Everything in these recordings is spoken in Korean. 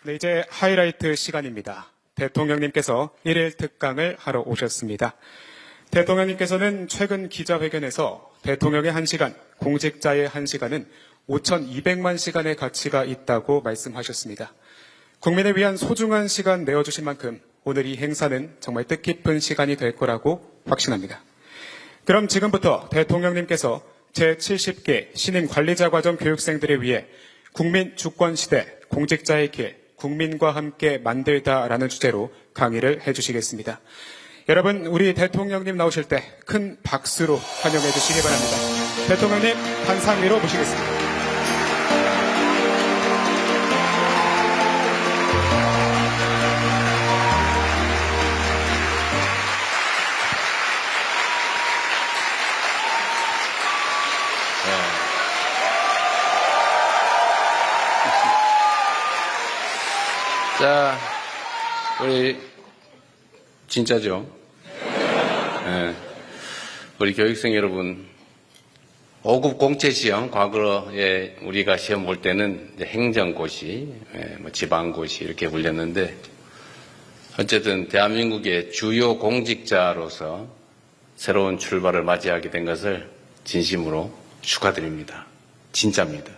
네, 이제 하이라이트 시간입니다. 대통령님께서 1일 특강을 하러 오셨습니다. 대통령님께서는 최근 기자회견에서 대통령의 1시간, 공직자의 1시간은 5,200만 시간의 가치가 있다고 말씀하셨습니다. 국민을 위한 소중한 시간 내어주신 만큼 오늘 이 행사는 정말 뜻깊은 시간이 될 거라고 확신합니다. 그럼 지금부터 대통령님께서 제70개 신임 관리자 과정 교육생들을 위해 국민 주권 시대, 공직자의 길, 국민과 함께 만들다라는 주제로 강의를 해주시겠습니다. 여러분, 우리 대통령님 나오실 때 큰 박수로 환영해 주시기 바랍니다. 대통령님 단상 위로 모시겠습니다. 자, 우리 진짜죠? 네. 우리 교육생 여러분, 5급 공채 시험, 과거에 우리가 시험 볼 때는 이제 행정고시, 지방고시 이렇게 불렸는데, 어쨌든 대한민국의 주요 공직자로서 새로운 출발을 맞이하게 된 것을 진심으로 축하드립니다. 진짜입니다.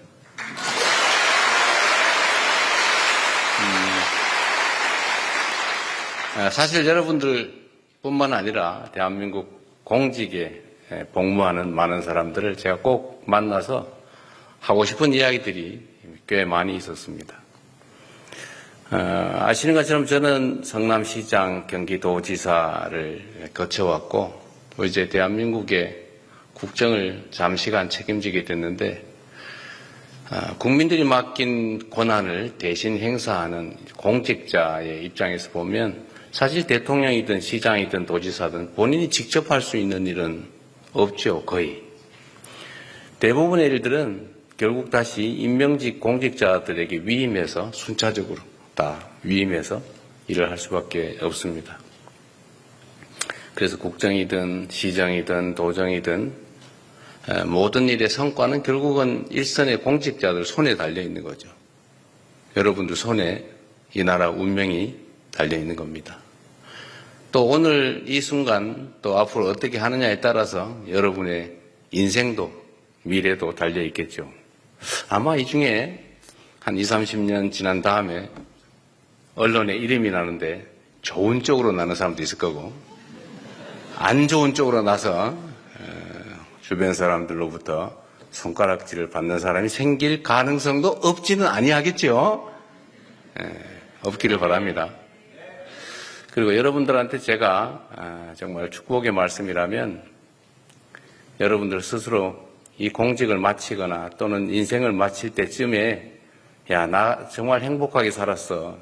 사실 여러분들뿐만 아니라 대한민국 공직에 복무하는 많은 사람들을 제가 꼭 만나서 하고 싶은 이야기들이 꽤 많이 있었습니다. 아시는 것처럼 저는 성남시장, 경기도지사를 거쳐왔고 또 이제 대한민국의 국정을 잠시간 책임지게 됐는데 국민들이 맡긴 권한을 대신 행사하는 공직자의 입장에서 보면 사실 대통령이든 시장이든 도지사든 본인이 직접 할 수 있는 일은 없죠, 거의. 대부분의 일들은 결국 다시 임명직 공직자들에게 위임해서 순차적으로 다 위임해서 일을 할 수밖에 없습니다. 그래서 국정이든 시정이든 도정이든 모든 일의 성과는 결국은 일선의 공직자들 손에 달려 있는 거죠. 여러분들 손에 이 나라 운명이 달려 있는 겁니다. 또 오늘 이 순간 또 앞으로 어떻게 하느냐에 따라서 여러분의 인생도 미래도 달려 있겠죠. 아마 이 중에 한 20, 30년 지난 다음에 언론에 이름이 나는데 좋은 쪽으로 나는 사람도 있을 거고 안 좋은 쪽으로 나서 주변 사람들로부터 손가락질을 받는 사람이 생길 가능성도 없지는 아니하겠죠. 없기를 바랍니다. 그리고 여러분들한테 제가 정말 축복의 말씀이라면 여러분들 스스로 이 공직을 마치거나 또는 인생을 마칠 때쯤에 야, 나 정말 행복하게 살았어.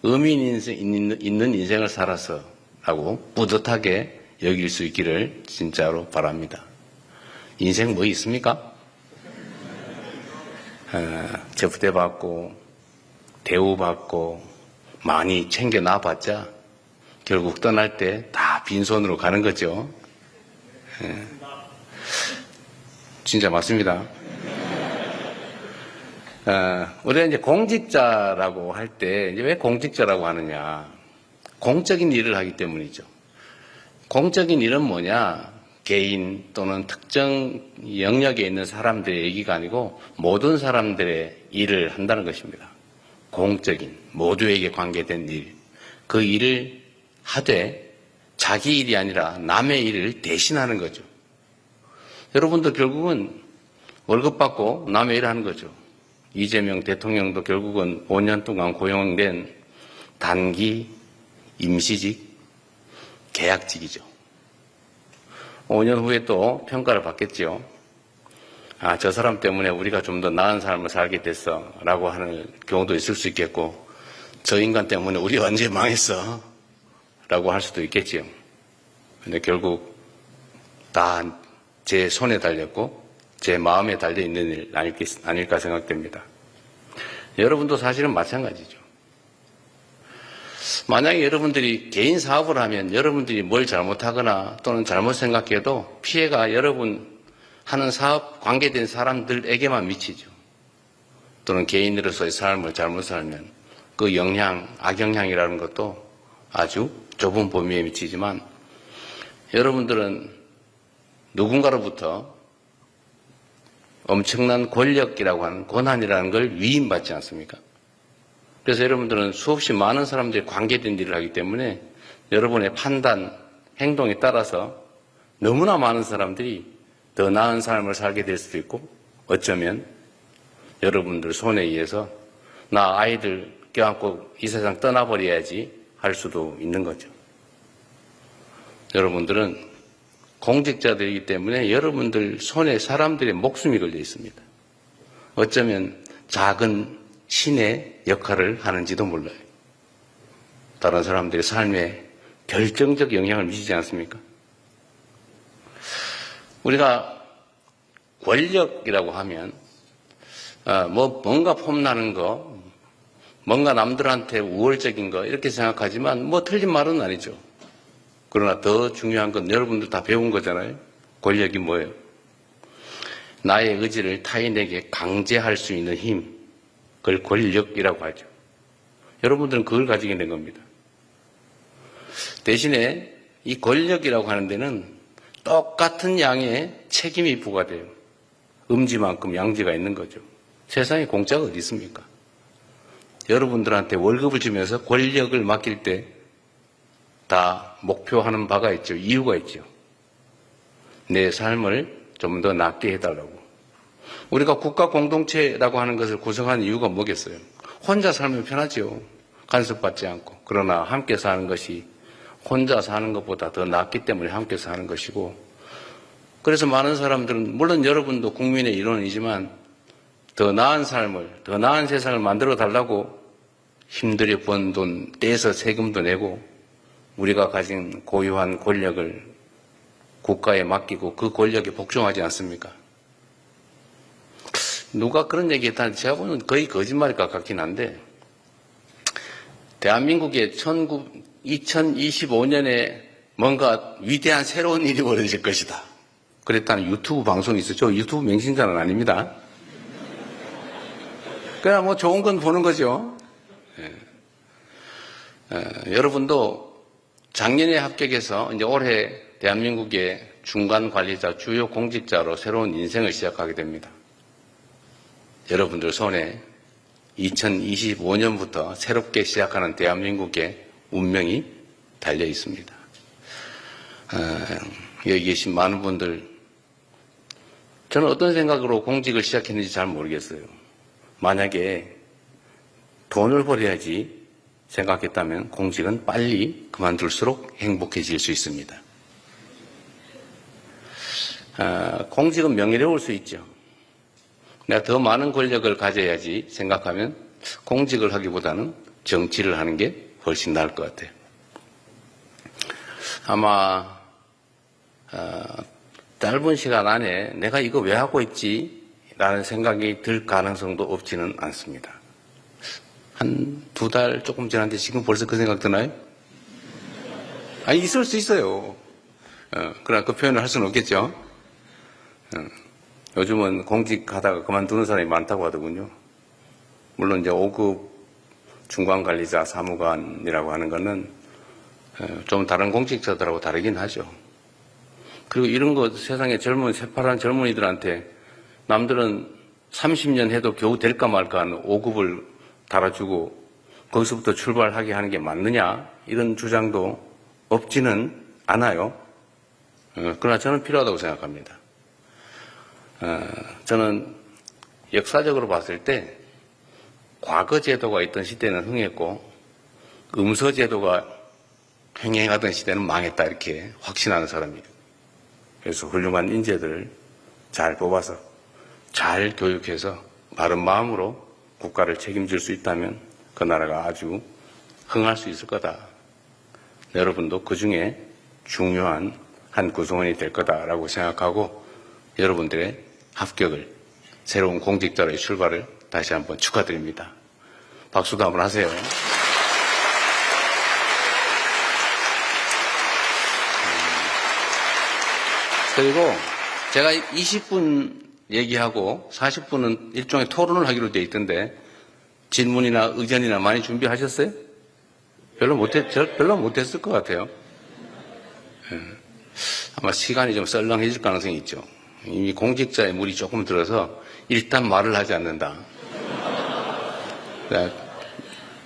의미 있는 인생을 살았어. 라고 뿌듯하게 여길 수 있기를 진짜로 바랍니다. 인생 뭐 있습니까? 접대받고 대우받고 많이 챙겨놔봤자 결국 떠날 때 다 빈손으로 가는 거죠. 진짜 맞습니다. 우리가 이제 공직자라고 할 때 왜 공직자라고 하느냐? 공적인 일을 하기 때문이죠. 공적인 일은 뭐냐? 개인 또는 특정 영역에 있는 사람들의 얘기가 아니고 모든 사람들의 일을 한다는 것입니다. 공적인 모두에게 관계된 일, 그 일을 하되 자기 일이 아니라 남의 일을 대신하는 거죠. 여러분도 결국은 월급 받고 남의 일을 하는 거죠. 이재명 대통령도 결국은 5년 동안 고용된 단기 임시직 계약직이죠. 5년 후에 또 평가를 받겠죠. 아, 저 사람 때문에 우리가 좀 더 나은 삶을 살게 됐어 라고 하는 경우도 있을 수 있겠고 저 인간 때문에 우리 완전히 망했어 라고 할 수도 있겠지요. 근데 결국 다 제 손에 달렸고 제 마음에 달려있는 일 아닐까 생각됩니다. 여러분도 사실은 마찬가지죠. 만약에 여러분들이 개인 사업을 하면 여러분들이 뭘 잘못하거나 또는 잘못 생각해도 피해가 여러분 하는 사업 관계된 사람들에게만 미치죠. 또는 개인으로서의 삶을 잘못 살면 그 영향, 악영향이라는 것도 아주 좁은 범위에 미치지만 여러분들은 누군가로부터 엄청난 권력이라고 하는 권한이라는 걸 위임받지 않습니까? 그래서 여러분들은 수없이 많은 사람들이 관계된 일을 하기 때문에 여러분의 판단, 행동에 따라서 너무나 많은 사람들이 더 나은 삶을 살게 될 수도 있고 어쩌면 여러분들 손에 의해서 나 아이들 껴안고 이 세상 떠나버려야지 할 수도 있는 거죠. 여러분들은 공직자들이기 때문에 여러분들 손에 사람들의 목숨이 걸려 있습니다. 어쩌면 작은 신의 역할을 하는지도 몰라요. 다른 사람들의 삶에 결정적 영향을 미치지 않습니까? 우리가 권력이라고 하면 뭔가 폼나는 거, 뭔가 남들한테 우월적인 거 이렇게 생각하지만 틀린 말은 아니죠. 그러나 더 중요한 건 여러분들 다 배운 거잖아요. 권력이 뭐예요? 나의 의지를 타인에게 강제할 수 있는 힘, 그걸 권력이라고 하죠. 여러분들은 그걸 가지게 된 겁니다. 대신에 이 권력이라고 하는 데는 똑같은 양의 책임이 부과돼요. 음지만큼 양지가 있는 거죠. 세상에 공짜가 어디 있습니까? 여러분들한테 월급을 주면서 권력을 맡길 때 다 목표하는 바가 있죠. 이유가 있죠. 내 삶을 좀 더 낫게 해달라고. 우리가 국가 공동체라고 하는 것을 구성하는 이유가 뭐겠어요? 혼자 살면 편하죠. 간섭받지 않고. 그러나 함께 사는 것이 혼자 사는 것보다 더 낫기 때문에 함께 사는 것이고, 그래서 많은 사람들은 물론 여러분도 국민의 일원이지만 더 나은 삶을, 더 나은 세상을 만들어 달라고 힘들게 번 돈 떼서 세금도 내고 우리가 가진 고유한 권력을 국가에 맡기고 그 권력에 복종하지 않습니까? 누가 그런 얘기 했다는데 제가 보는 거의 거짓말일 것 같긴 한데, 대한민국에 2025년에 뭔가 위대한 새로운 일이 벌어질 것이다. 그랬다는 유튜브 방송이 있었죠. 유튜브 맹신자는 아닙니다. 그냥 좋은 건 보는 거죠. 여러분도 작년에 합격해서 이제 올해 대한민국의 중간 관리자, 주요 공직자로 새로운 인생을 시작하게 됩니다. 여러분들 손에 2025년부터 새롭게 시작하는 대한민국의 운명이 달려 있습니다. 여기 계신 많은 분들, 저는 어떤 생각으로 공직을 시작했는지 잘 모르겠어요. 만약에 돈을 벌어야지 생각했다면 공직은 빨리 그만둘수록 행복해질 수 있습니다. 공직은 명예로울 수 있죠. 내가 더 많은 권력을 가져야지 생각하면 공직을 하기보다는 정치를 하는 게 훨씬 나을 것 같아요. 아마 짧은 시간 안에 내가 이거 왜 하고 있지? 라는 생각이 들 가능성도 없지는 않습니다. 한 2달 조금 지났는데 지금 벌써 그 생각 드나요? 아니, 있을 수 있어요. 그러나 그 표현을 할 수는 없겠죠. 요즘은 공직하다가 그만두는 사람이 많다고 하더군요. 물론 이제 5급 중간관리자 사무관이라고 하는 거는 좀 다른 공직자들하고 다르긴 하죠. 그리고 이런 거 세상에 젊은 새파란 젊은이들한테 남들은 30년 해도 겨우 될까 말까 하는 5급을 달아주고 거기서부터 출발하게 하는 게 맞느냐, 이런 주장도 없지는 않아요. 그러나 저는 필요하다고 생각합니다. 저는 역사적으로 봤을 때 과거 제도가 있던 시대는 흥했고 음서 제도가 횡행하던 시대는 망했다, 이렇게 확신하는 사람이에요. 그래서 훌륭한 인재들을 잘 뽑아서 잘 교육해서 바른 마음으로 국가를 책임질 수 있다면 그 나라가 아주 흥할 수 있을 거다. 여러분도 그 중에 중요한 한 구성원이 될 거다라고 생각하고 여러분들의 합격을, 새로운 공직자로의 출발을 다시 한번 축하드립니다. 박수도 한번 하세요. 그리고 제가 20분 얘기하고 40분은 일종의 토론을 하기로 돼 있던데 질문이나 의견이나 많이 준비하셨어요? 별로 못했을 것 같아요. 예. 아마 시간이 좀 썰렁해질 가능성이 있죠. 이미 공직자의 물이 조금 들어서 일단 말을 하지 않는다.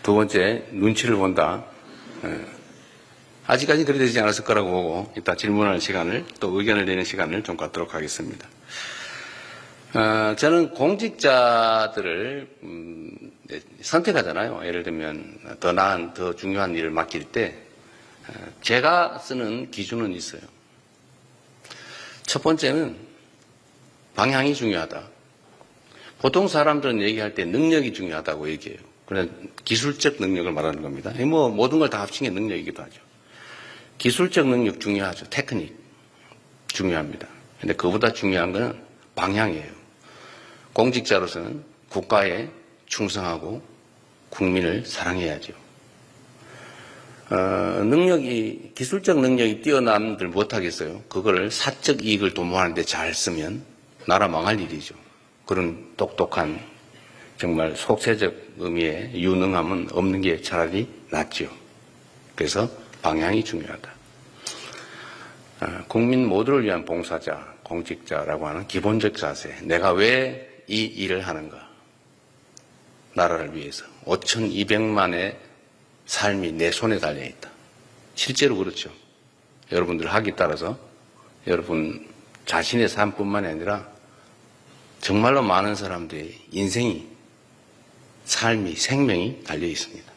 두 번째, 눈치를 본다. 아직까지 그리 되지 않았을 거라고 보고 이따 질문하는 시간을 또 의견을 내는 시간을 좀 갖도록 하겠습니다. 저는 공직자들을 선택하잖아요. 예를 들면 더 나은, 더 중요한 일을 맡길 때 제가 쓰는 기준은 있어요. 첫 번째는 방향이 중요하다. 보통 사람들은 얘기할 때 능력이 중요하다고 얘기해요. 그냥 기술적 능력을 말하는 겁니다. 뭐 모든 걸 다 합친 게 능력이기도 하죠. 기술적 능력 중요하죠. 테크닉 중요합니다. 근데 그보다 중요한 것은 방향이에요. 공직자로서는 국가에 충성하고 국민을 사랑해야죠. 기술적 능력이 뛰어남들 못하겠어요. 그걸 사적 이익을 도모하는 데 잘 쓰면 나라 망할 일이죠. 그런 똑똑한 정말 속세적 의미의 유능함은 없는 게 차라리 낫죠. 그래서 방향이 중요하다. 국민 모두를 위한 봉사자, 공직자라고 하는 기본적 자세. 내가 왜 이 일을 하는가? 나라를 위해서. 5,200만의 삶이 내 손에 달려있다. 실제로 그렇죠. 여러분들 학위 따라서 여러분 자신의 삶뿐만이 아니라 정말로 많은 사람들의 인생이, 삶이, 생명이 달려 있습니다.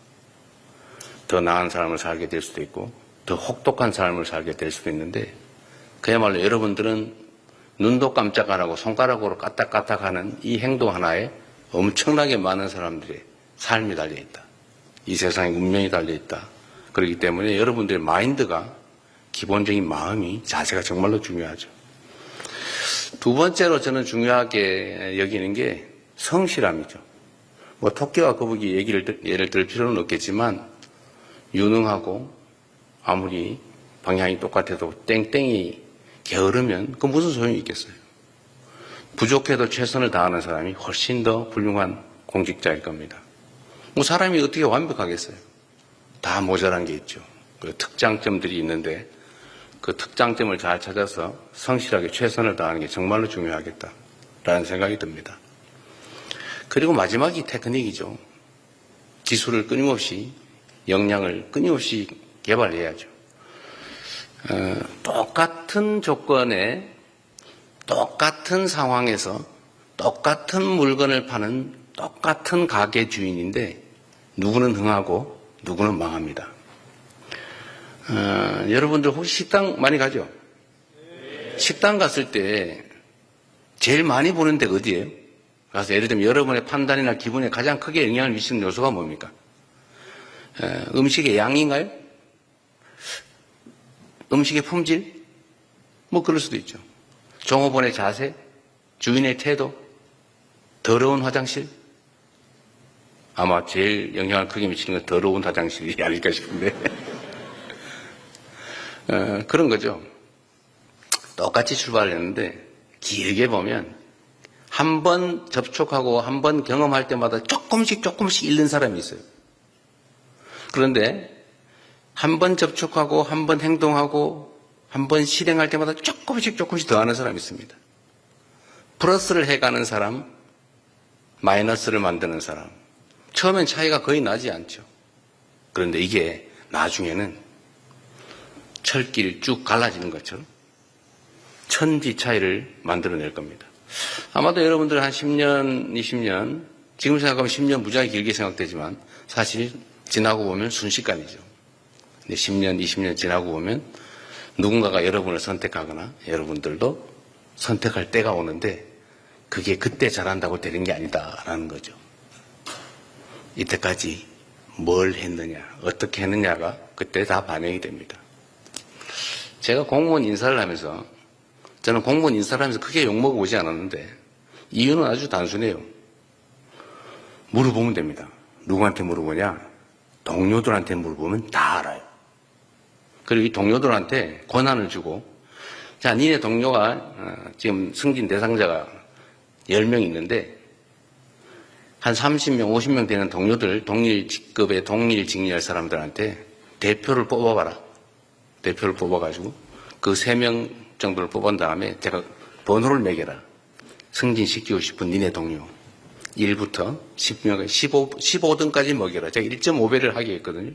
더 나은 삶을 살게 될 수도 있고 더 혹독한 삶을 살게 될 수도 있는데 그야말로 여러분들은 눈도 깜짝 안 하고 손가락으로 까딱까딱하는 이 행동 하나에 엄청나게 많은 사람들의 삶이 달려있다. 이 세상에 운명이 달려있다. 그렇기 때문에 여러분들의 마인드가, 기본적인 마음이, 자세가 정말로 중요하죠. 두 번째로 저는 중요하게 여기는 게 성실함이죠. 뭐 토끼와 거북이 예를 들 필요는 없겠지만 유능하고 아무리 방향이 똑같아도 땡땡이 게으르면 그 무슨 소용이 있겠어요. 부족해도 최선을 다하는 사람이 훨씬 더 훌륭한 공직자일 겁니다. 뭐 사람이 어떻게 완벽하겠어요. 다 모자란 게 있죠. 그 특장점들이 있는데 그 특장점을 잘 찾아서 성실하게 최선을 다하는 게 정말로 중요하겠다라는 생각이 듭니다. 그리고 마지막이 테크닉이죠. 기술을 끊임없이, 역량을 끊임없이 개발해야죠. 똑같은 조건에 똑같은 상황에서 똑같은 물건을 파는 똑같은 가게 주인인데 누구는 흥하고 누구는 망합니다. 여러분들 혹시 식당 많이 가죠? 식당 갔을 때 제일 많이 보는 데가 어디예요? 가서 예를 들면 여러분의 판단이나 기분에 가장 크게 영향을 미치는 요소가 뭡니까? 음식의 양인가요? 음식의 품질? 뭐 그럴 수도 있죠. 종업원의 자세? 주인의 태도? 더러운 화장실? 아마 제일 영향을 크게 미치는 건 더러운 화장실이 아닐까 싶은데 그런 거죠. 똑같이 출발을 했는데 길게 보면 한 번 접촉하고 한 번 경험할 때마다 조금씩 잃는 사람이 있어요. 그런데 한 번 접촉하고 한 번 행동하고 한 번 실행할 때마다 조금씩 더 하는 사람이 있습니다. 플러스를 해가는 사람, 마이너스를 만드는 사람. 처음엔 차이가 거의 나지 않죠. 그런데 이게 나중에는 철길 쭉 갈라지는 것처럼 천지 차이를 만들어낼 겁니다. 아마도 여러분들 한 10년, 20년, 지금 생각하면 10년 무지하게 길게 생각되지만 사실 지나고 보면 순식간이죠. 근데 10년, 20년 지나고 보면 누군가가 여러분을 선택하거나 여러분들도 선택할 때가 오는데 그게 그때 잘한다고 되는 게 아니다라는 거죠. 이때까지 뭘 했느냐, 어떻게 했느냐가 그때 다 반영이 됩니다. 제가 공무원 인사를 하면서 저는 공무원 인사를 하면서 크게 욕먹어보지 않았는데 이유는 아주 단순해요. 물어보면 됩니다. 누구한테 물어보냐? 동료들한테 물어보면 다 알아요. 그리고 이 동료들한테 권한을 주고 자, 니네 동료가 지금 승진 대상자가 10명 있는데 한 30명, 50명 되는 동료들, 동일 직급의 동일 직리할 사람들한테 대표를 뽑아봐라. 대표를 뽑아가지고 그 3명 정도를 뽑은 다음에 제가 번호를 매겨라. 승진시키고 싶은 니네 동료. 1부터 10명, 15등까지 먹여라. 제가 1.5배를 하게 했거든요.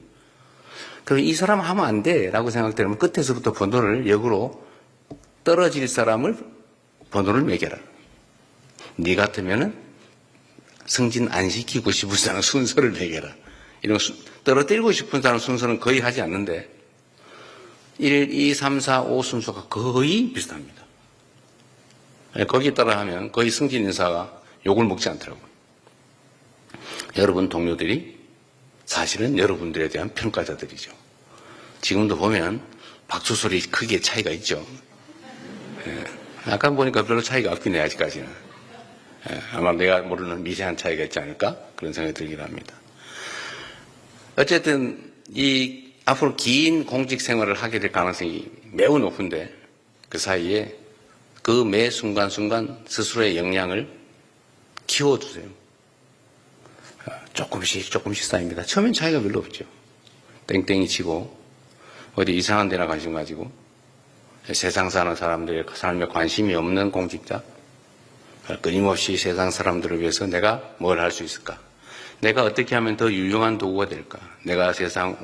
그럼 이 사람 하면 안 돼. 라고 생각되면 끝에서부터 번호를 역으로 떨어질 사람을 번호를 매겨라. 네 같으면은 승진 안 시키고 싶은 사람 순서를 매겨라. 이런 떨어뜨리고 싶은 사람 순서는 거의 하지 않는데 1, 2, 3, 4, 5 순서가 거의 비슷합니다. 거기에 따라 하면 거의 승진 인사가 욕을 먹지 않더라고요. 여러분 동료들이 사실은 여러분들에 대한 평가자들이죠. 지금도 보면 박수 소리 크게 차이가 있죠. 아까 보니까 별로 차이가 없긴 해, 아직까지는. 아마 내가 모르는 미세한 차이가 있지 않을까? 그런 생각이 들긴 합니다. 어쨌든 이 앞으로 긴 공직 생활을 하게 될 가능성이 매우 높은데 그 사이에 그 매 순간순간 스스로의 역량을 키워주세요. 조금씩 쌓입니다. 처음엔 차이가 별로 없죠. 땡땡이 치고 어디 이상한 데나 관심 가지고 세상 사는 사람들의 삶에 관심이 없는 공직자, 끊임없이 세상 사람들을 위해서 내가 뭘 할 수 있을까? 내가 어떻게 하면 더 유용한 도구가 될까? 내가 세상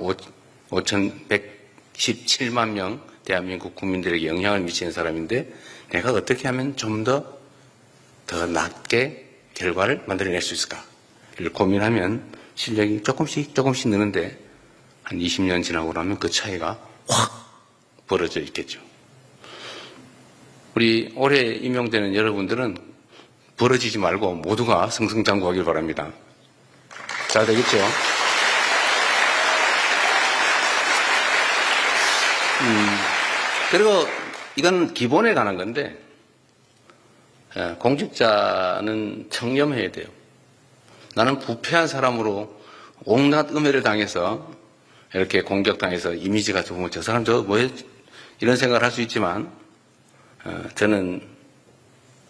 5,117만 명 대한민국 국민들에게 영향을 미치는 사람인데 내가 어떻게 하면 좀 더 낮게 결과를 만들어낼 수 있을까를 고민하면 실력이 조금씩 느는데 한 20년 지나고 나면 그 차이가 확 벌어져 있겠죠. 우리 올해 임용되는 여러분들은 벌어지지 말고 모두가 승승장구하길 바랍니다. 잘 되겠죠? 그리고 이건 기본에 관한 건데 공직자는 청렴해야 돼요. 나는 부패한 사람으로 온갖 음해를 당해서 이렇게 공격당해서 이미지가 좋으면 저 사람 이런 생각을 할 수 있지만 저는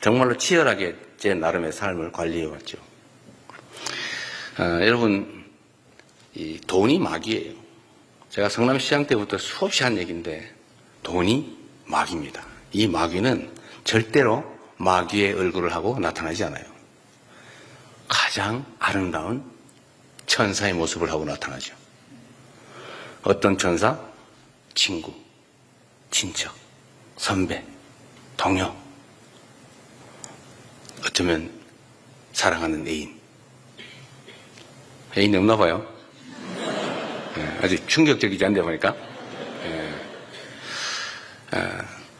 정말로 치열하게 제 나름의 삶을 관리해왔죠. 여러분, 이 돈이 마귀예요. 제가 성남시장 때부터 수없이 한 얘기인데 돈이 마귀입니다. 이 마귀는 절대로 마귀의 얼굴을 하고 나타나지 않아요. 가장 아름다운 천사의 모습을 하고 나타나죠. 어떤 천사? 친구, 친척, 선배, 동료, 어쩌면 사랑하는 애인. 애인이 없나 봐요. 아주 충격적이지 않다 보니까.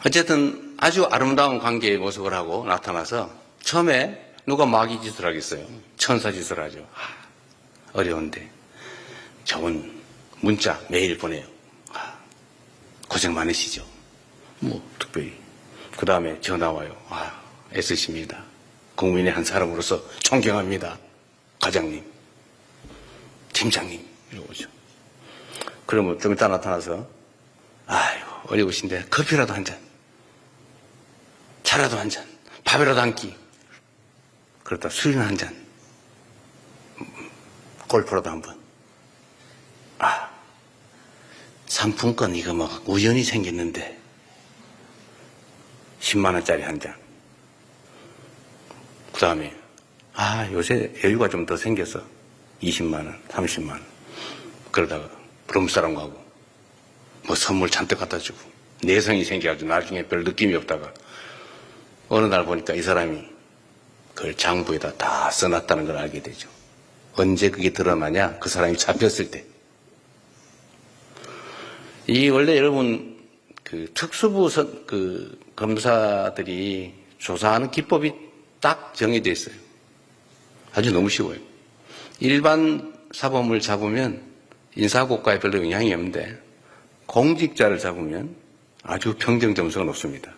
어쨌든 아주 아름다운 관계의 모습을 하고 나타나서 처음에 누가 마귀 짓을 하겠어요. 천사 짓을 하죠. 어려운데 좋은 문자 매일 보내요. 고생 많으시죠. 특별히 그 다음에 전화 와요. 애쓰십니다. 국민의 한 사람으로서 존경합니다. 과장님, 팀장님 이러고 오죠. 그러면 좀 이따 나타나서 어려우신데 커피라도 한 잔, 차라도 한 잔, 밥이라도 한 끼, 그러다 술이나 한 잔, 골프라도 한 번. 상품권 이거 막 우연히 생겼는데 10만 원짜리 한 잔. 그 다음에 요새 여유가 좀 더 생겨서 20만 원, 30만 원. 그러다가 부름사람하고 선물 잔뜩 갖다 주고 내성이 생겨가지고 나중에 별 느낌이 없다가 어느 날 보니까 이 사람이 그걸 장부에다 다 써놨다는 걸 알게 되죠. 언제 그게 드러나냐? 그 사람이 잡혔을 때. 이 원래 여러분 그 특수부 그 검사들이 조사하는 기법이 딱 정해져 있어요. 아주 너무 쉬워요. 일반 사범을 잡으면 인사고과에 별로 영향이 없는데 공직자를 잡으면 아주 평정 점수가 높습니다.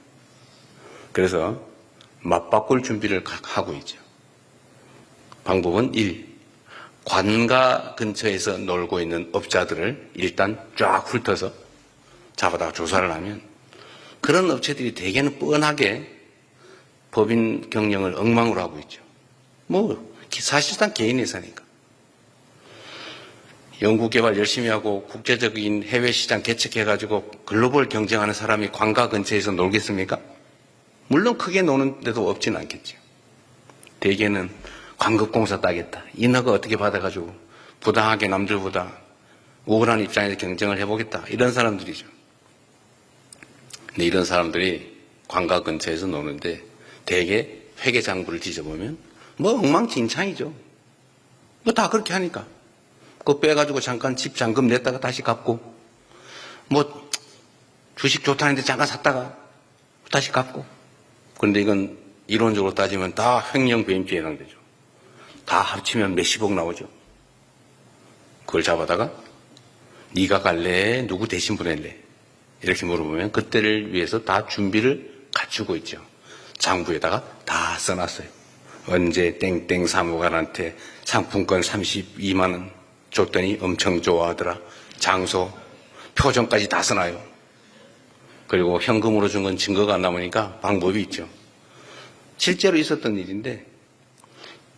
그래서 맞바꿀 준비를 하고 있죠. 방법은 1. 관가 근처에서 놀고 있는 업자들을 일단 쫙 훑어서 잡아다가 조사를 하면 그런 업체들이 대개는 뻔하게 법인 경영을 엉망으로 하고 있죠. 사실상 개인 회사니까. 연구개발 열심히 하고 국제적인 해외시장 개척해가지고 글로벌 경쟁하는 사람이 관가 근처에서 놀겠습니까? 물론 크게 노는 데도 없지는 않겠죠. 대개는 광급공사 따겠다. 인허가 어떻게 받아가지고 부당하게 남들보다 우월한 입장에서 경쟁을 해보겠다. 이런 사람들이죠. 근데 이런 사람들이 관가 근처에서 노는데 대개 회계장부를 뒤져보면 뭐 엉망진창이죠. 뭐 다 그렇게 하니까. 그거 빼가지고 잠깐 집 잔금 냈다가 다시 갚고, 뭐 주식 좋다는데 잠깐 샀다가 다시 갚고. 그런데 이건 이론적으로 따지면 다 횡령 배임죄에 해당되죠. 다 합치면 몇십억 나오죠. 그걸 잡아다가 네가 갈래? 누구 대신 보낼래? 이렇게 물어보면 그때를 위해서 다 준비를 갖추고 있죠. 장부에다가 다 써놨어요. 언제 땡땡 사무관한테 상품권 32만 원 줬더니 엄청 좋아하더라. 장소, 표정까지 다 써놔요. 그리고 현금으로 준 건 증거가 안 남으니까 방법이 있죠. 실제로 있었던 일인데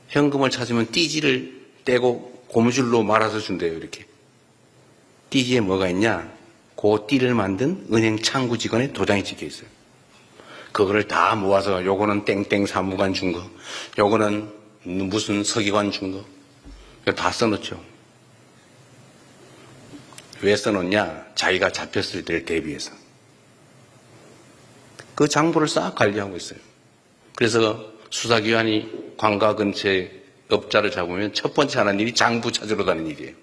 현금을 찾으면 띠지를 떼고 고무줄로 말아서 준대요. 이렇게. 띠지에 뭐가 있냐? 그 띠를 만든 은행 창구 직원의 도장이 찍혀 있어요. 그거를 다 모아서 요거는 땡땡 사무관 준 거, 요거는 무슨 서기관 준 거, 이거 다 써놓죠. 왜 써놓냐? 자기가 잡혔을 때를 대비해서. 그 장부를 싹 관리하고 있어요. 그래서 수사기관이 관가 근처에 업자를 잡으면 첫 번째 하는 일이 장부 찾으러 가는 일이에요.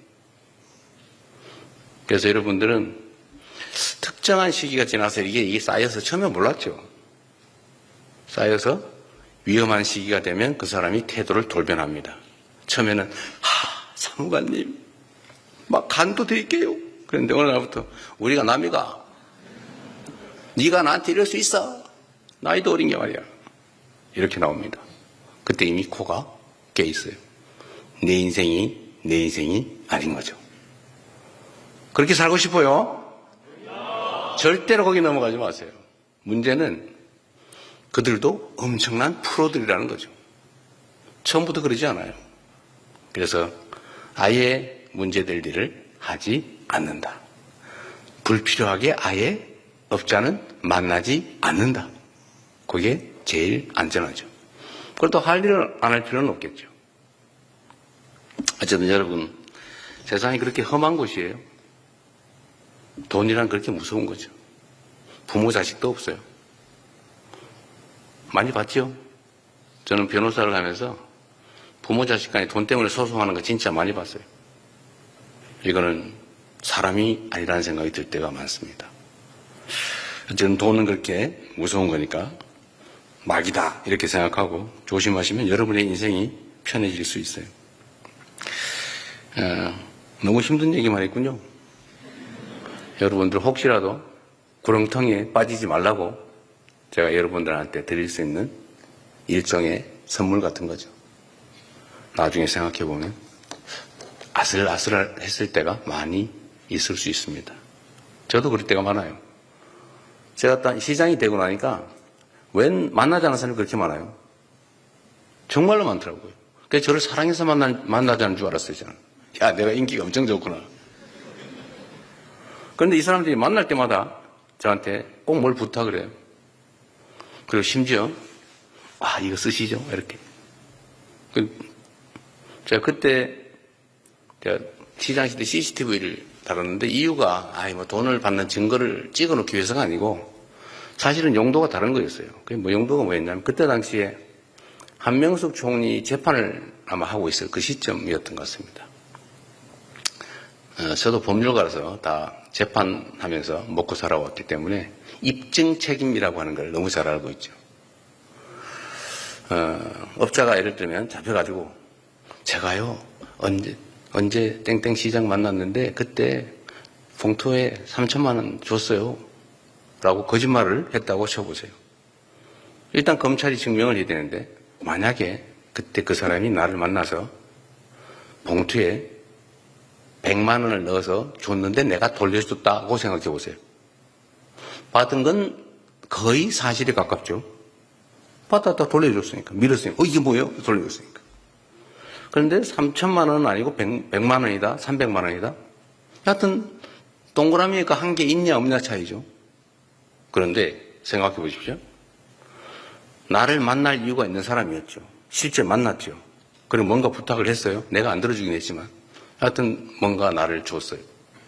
그래서 여러분들은 특정한 시기가 지나서 이게 쌓여서 처음에 몰랐죠. 쌓여서 위험한 시기가 되면 그 사람이 태도를 돌변합니다. 처음에는 사무관님 막 간도 드릴게요. 그런데 어느 날부터 우리가 남이가 네가 나한테 이럴 수 있어. 나이도 어린 게 말이야. 이렇게 나옵니다. 그때 이미 코가 깨 있어요. 내 인생이 아닌 거죠. 그렇게 살고 싶어요? 절대로 거기 넘어가지 마세요. 문제는 그들도 엄청난 프로들이라는 거죠. 처음부터 그러지 않아요. 그래서 아예 문제될 일을 하지 않는다. 불필요하게 아예 업자는 만나지 않는다. 그게 제일 안전하죠. 그렇다고 할 일을 안 할 필요는 없겠죠. 어쨌든 여러분, 세상이 그렇게 험한 곳이에요. 돈이란 그렇게 무서운 거죠. 부모 자식도 없어요. 많이 봤죠? 저는 변호사를 하면서 부모 자식 간에 돈 때문에 소송하는 거 진짜 많이 봤어요. 이거는 사람이 아니라는 생각이 들 때가 많습니다. 어쨌든 돈은 그렇게 무서운 거니까 막이다 이렇게 생각하고 조심하시면 여러분의 인생이 편해질 수 있어요. 너무 힘든 얘기만 했군요. 여러분들 혹시라도 구렁텅이에 빠지지 말라고 제가 여러분들한테 드릴 수 있는 일종의 선물 같은 거죠. 나중에 생각해 보면 아슬아슬했을 때가 많이 있을 수 있습니다. 저도 그럴 때가 많아요. 제가 딱 시장이 되고 나니까 웬 만나지 않은 사람이 그렇게 많아요. 정말로 많더라고요. 그래서 저를 사랑해서 만나자는 줄 알았어요, 저는. 야, 내가 인기가 엄청 좋구나. 그런데 이 사람들이 만날 때마다 저한테 꼭 뭘 부탁을 해요. 그리고 심지어, 이거 쓰시죠? 이렇게. 제가 그때, 제가 시장시대 CCTV를 다뤘는데 이유가, 뭐 돈을 받는 증거를 찍어 놓기 위해서가 아니고, 사실은 용도가 다른 거였어요. 그게 뭐 용도가 뭐였냐면, 그때 당시에 한명숙 총리 재판을 아마 하고 있을 그 시점이었던 것 같습니다. 저도 법률가라서 다 재판하면서 먹고 살아왔기 때문에 입증 책임이라고 하는 걸 너무 잘 알고 있죠. 업자가 예를 들면 잡혀가지고 제가요 언제 땡땡 시장 만났는데 그때 봉투에 3천만 원 줬어요 라고 거짓말을 했다고 쳐보세요. 일단 검찰이 증명을 해야 되는데 만약에 그때 그 사람이 나를 만나서 봉투에 100만 원을 넣어서 줬는데 내가 돌려줬다고 생각해 보세요. 받은 건 거의 사실에 가깝죠. 받았다 돌려줬으니까. 밀었으니까. 이게 뭐예요? 돌려줬으니까. 그런데 3천만 원은 아니고 100만 원이다, 300만 원이다. 하여튼 동그라미가 한 개 있냐 없냐 차이죠. 그런데 생각해 보십시오. 나를 만날 이유가 있는 사람이었죠. 실제 만났죠. 그리고 뭔가 부탁을 했어요. 내가 안 들어주긴 했지만 하여튼 뭔가 나를 줬어요.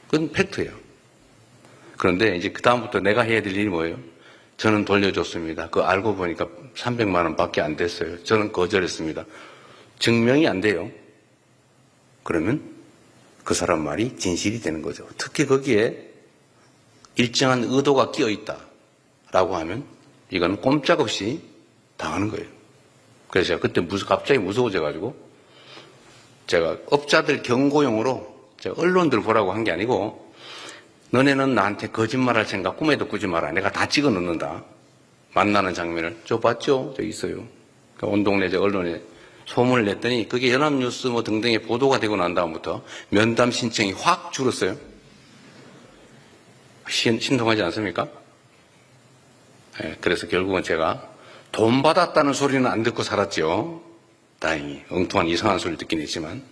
그건 팩트예요. 그런데 이제 그 다음부터 내가 해야 될 일이 뭐예요? 저는 돌려줬습니다. 그거 알고 보니까 300만 원밖에 안 됐어요. 저는 거절했습니다. 증명이 안 돼요. 그러면 그 사람 말이 진실이 되는 거죠. 특히 거기에 일정한 의도가 끼어 있다라고 하면 이건 꼼짝없이 당하는 거예요. 그래서 제가 그때 갑자기 무서워져가지고 제가 업자들 경고용으로 제가 언론들 보라고 한 게 아니고 너네는 나한테 거짓말할 생각 꿈에도 꾸지 마라. 내가 다 찍어 놓는다. 만나는 장면을. 저 봤죠? 저 있어요. 온 동네 저 언론에 소문을 냈더니 그게 연합뉴스 뭐 등등에 보도가 되고 난 다음부터 면담 신청이 확 줄었어요. 신통하지 않습니까? 네, 그래서 결국은 제가 돈 받았다는 소리는 안 듣고 살았죠. 다행히 엉뚱한 이상한 소리를 듣긴 했지만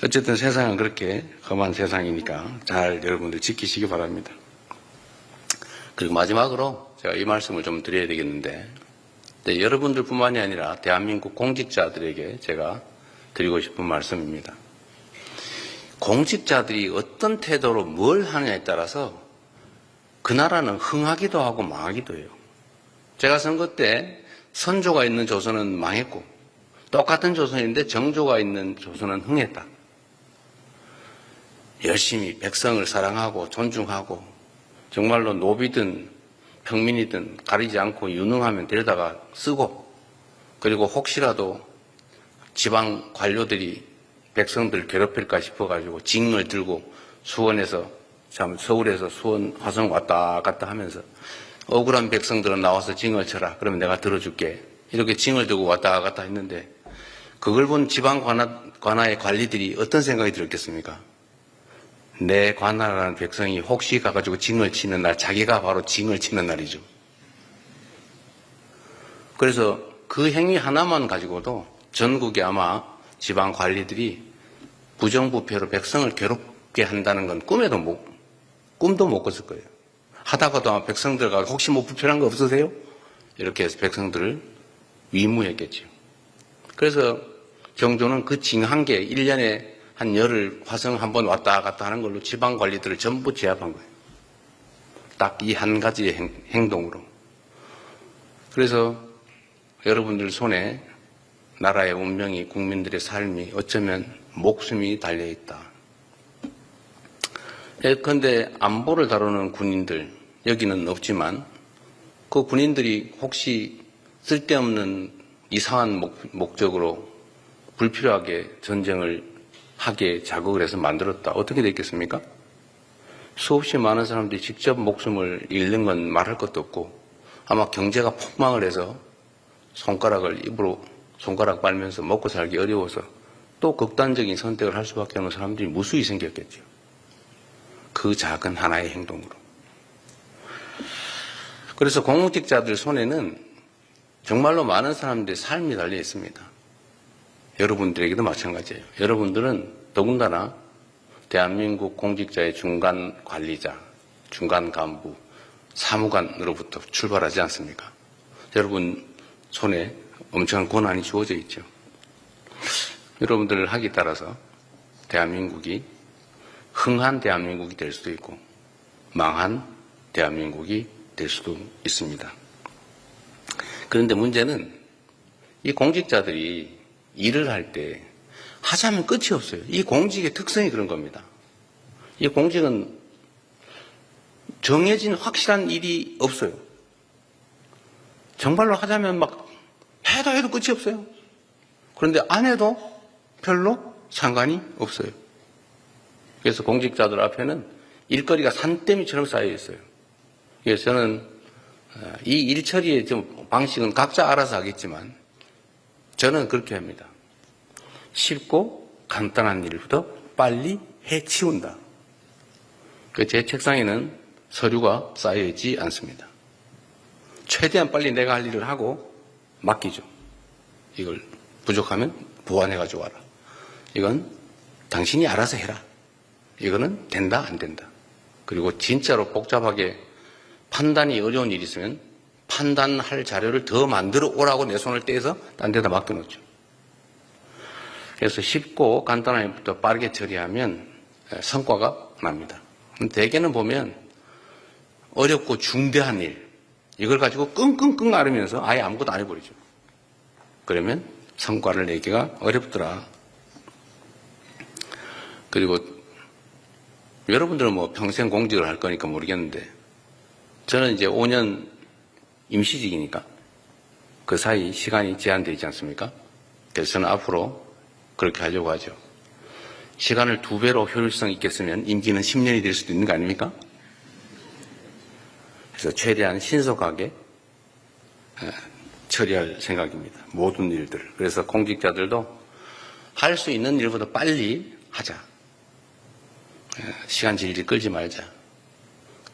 어쨌든 세상은 그렇게 험한 세상이니까 잘 여러분들 지키시기 바랍니다. 그리고 마지막으로 제가 이 말씀을 좀 드려야 되겠는데 여러분들뿐만이 아니라 대한민국 공직자들에게 제가 드리고 싶은 말씀입니다. 공직자들이 어떤 태도로 뭘 하느냐에 따라서 그 나라는 흥하기도 하고 망하기도 해요. 제가 선거 때 선조가 있는 조선은 망했고 똑같은 조선인데 정조가 있는 조선은 흥했다. 열심히 백성을 사랑하고 존중하고 정말로 노비든 평민이든 가리지 않고 유능하면 데려다가 쓰고 그리고 혹시라도 지방 관료들이 백성들 괴롭힐까 싶어가지고 징을 들고 수원에서 서울에서 수원 화성 왔다 갔다 하면서 억울한 백성들은 나와서 징을 쳐라. 그러면 내가 들어줄게. 이렇게 징을 들고 왔다 갔다 했는데 그걸 본 지방 관아의 관리들이 어떤 생각이 들었겠습니까? 내 관아라는 백성이 혹시 가가지고 징을 치는 날 자기가 바로 징을 치는 날이죠. 그래서 그 행위 하나만 가지고도 전국에 아마 지방 관리들이 부정부패로 백성을 괴롭게 한다는 건 꿈도 못 꿨을 거예요. 하다가도 아마 백성들과 혹시 뭐 불편한 거 없으세요? 이렇게 해서 백성들을 위무했겠죠. 그래서 정조는 그 징 한 개, 1년에 한 열흘 화성 한 번 왔다 갔다 하는 걸로 지방 관리들을 전부 제압한 거예요. 딱 이 한 가지의 행동으로. 그래서 여러분들 손에 나라의 운명이 국민들의 삶이 어쩌면 목숨이 달려있다. 예컨대 안보를 다루는 군인들 여기는 없지만 그 군인들이 혹시 쓸데없는 이상한 목적으로 불필요하게 전쟁을 하게 자극을 해서 만들었다. 어떻게 됐겠습니까? 수없이 많은 사람들이 직접 목숨을 잃는 건 말할 것도 없고 아마 경제가 폭망을 해서 손가락 빨면서 먹고 살기 어려워서 또 극단적인 선택을 할 수밖에 없는 사람들이 무수히 생겼겠죠. 그 작은 하나의 행동으로. 그래서 공직자들 손에는 정말로 많은 사람들의 삶이 달려 있습니다. 여러분들에게도 마찬가지예요. 여러분들은 더군다나 대한민국 공직자의 중간 관리자, 중간 간부, 사무관으로부터 출발하지 않습니까? 여러분 손에 엄청난 권한이 주어져 있죠. 여러분들 하기 따라서 대한민국이 흥한 대한민국이 될 수도 있고 망한 대한민국이 될 수도 있습니다. 그런데 문제는 이 공직자들이 일을 할 때 하자면 끝이 없어요. 이 공직의 특성이 그런 겁니다. 이 공직은 정해진 확실한 일이 없어요. 정말로 하자면 막 해도 끝이 없어요. 그런데 안 해도 별로 상관이 없어요. 그래서 공직자들 앞에는 일거리가 산더미처럼 쌓여 있어요. 그래서 저는 이 일 처리의 좀 방식은 각자 알아서 하겠지만 저는 그렇게 합니다. 쉽고 간단한 일부터 빨리 해치운다. 제 책상에는 서류가 쌓여있지 않습니다. 최대한 빨리 내가 할 일을 하고 맡기죠. 이걸 부족하면 보완해가지고 와라. 이건 당신이 알아서 해라. 이거는 된다, 안 된다. 그리고 진짜로 복잡하게 판단이 어려운 일이 있으면 판단할 자료를 더 만들어 오라고 내 손을 떼서 딴 데다 맡겨놓죠. 그래서 쉽고 간단한 일부터 빠르게 처리하면 성과가 납니다. 대개는 보면 어렵고 중대한 일, 이걸 가지고 끙끙끙 앓으면서 아예 아무것도 안 해버리죠. 그러면 성과를 내기가 어렵더라. 그리고 여러분들은 뭐 평생 공직을 할 거니까 모르겠는데 저는 이제 5년 임시직이니까 그 사이 시간이 제한되어 있지 않습니까? 그래서 저는 앞으로 그렇게 하려고 하죠. 시간을 2배로 효율성 있게 쓰면 임기는 10년이 될 수도 있는 거 아닙니까? 그래서 최대한 신속하게 처리할 생각입니다. 모든 일들을. 그래서 공직자들도 할 수 있는 일보다 빨리 하자. 시간 질질 끌지 말자.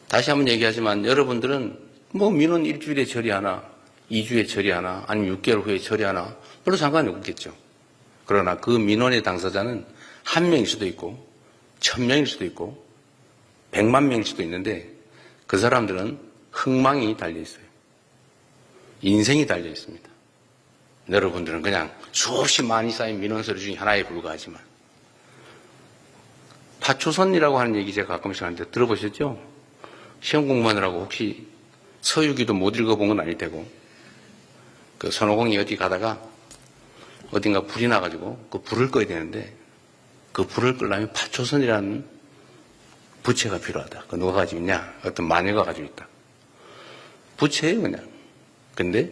다시 한번 얘기하지만 여러분들은 뭐 민원 일주일에 처리하나 2주에 처리하나 아니면 6개월 후에 처리하나 별로 상관이 없겠죠. 그러나 그 민원의 당사자는 1명일 수도 있고 1000명일 수도 있고 100만 명일 수도 있는데 그 사람들은 흥망이 달려 있어요. 인생이 달려 있습니다. 여러분들은 그냥 수없이 많이 쌓인 민원서류 중에 하나에 불과하지만 파초선이라고 하는 얘기 제가 가끔씩 하는데 들어보셨죠? 시험 공부하느라고 혹시 서유기도 못 읽어본 건 아닐 테고 그 손오공이 어디 가다가 어딘가 불이 나가지고 그 불을 꺼야 되는데 그 불을 끄려면 파초선이라는 부채가 필요하다. 그 누가 가지고 있냐? 어떤 마녀가 가지고 있다. 부채예요 그냥. 근데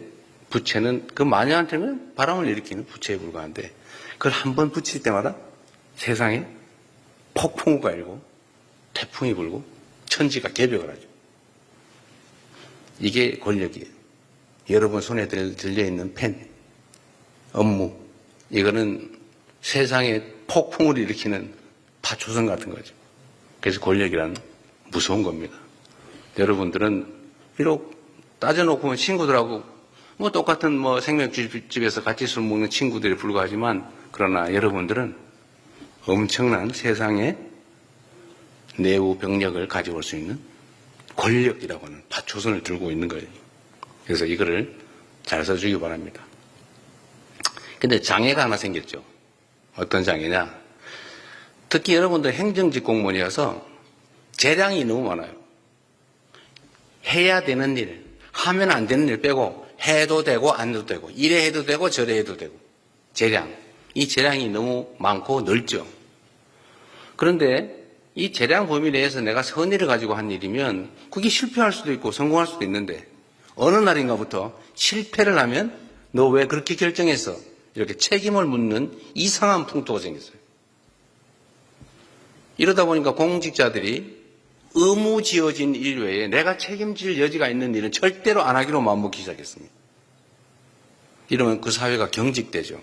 부채는 그 마녀한테는 바람을 일으키는 부채에 불과한데 그걸 한 번 붙일 때마다 세상에 폭풍우가 일고 태풍이 불고 천지가 개벽을 하죠. 이게 권력이에요. 여러분 손에 들려있는 펜, 업무, 이거는 세상에 폭풍을 일으키는 파초선 같은 거죠. 그래서 권력이란 무서운 겁니다. 여러분들은 비록 따져놓고 보면 친구들하고 뭐 똑같은 뭐 생명집에서 같이 술 먹는 친구들에 불과하지만 그러나 여러분들은 엄청난 세상의 내부 병력을 가져올 수 있는 권력이라고 하는 파초선을 들고 있는 거예요. 그래서 이거를 잘 써주기 바랍니다. 근데 장애가 하나 생겼죠. 어떤 장애냐? 특히 여러분들 행정직 공무원이어서 재량이 너무 많아요. 해야 되는 일, 하면 안 되는 일 빼고 해도 되고 안 해도 되고 이래 해도 되고 저래 해도 되고 재량. 이 재량이 너무 많고 넓죠. 그런데 이 재량 범위 내에서 내가 선의를 가지고 한 일이면 그게 실패할 수도 있고 성공할 수도 있는데 어느 날인가부터 실패를 하면 너 왜 그렇게 결정했어? 이렇게 책임을 묻는 이상한 풍토가 생겼어요. 이러다 보니까 공직자들이 의무 지어진 일 외에 내가 책임질 여지가 있는 일은 절대로 안 하기로 마음먹기 시작했습니다. 이러면 그 사회가 경직되죠.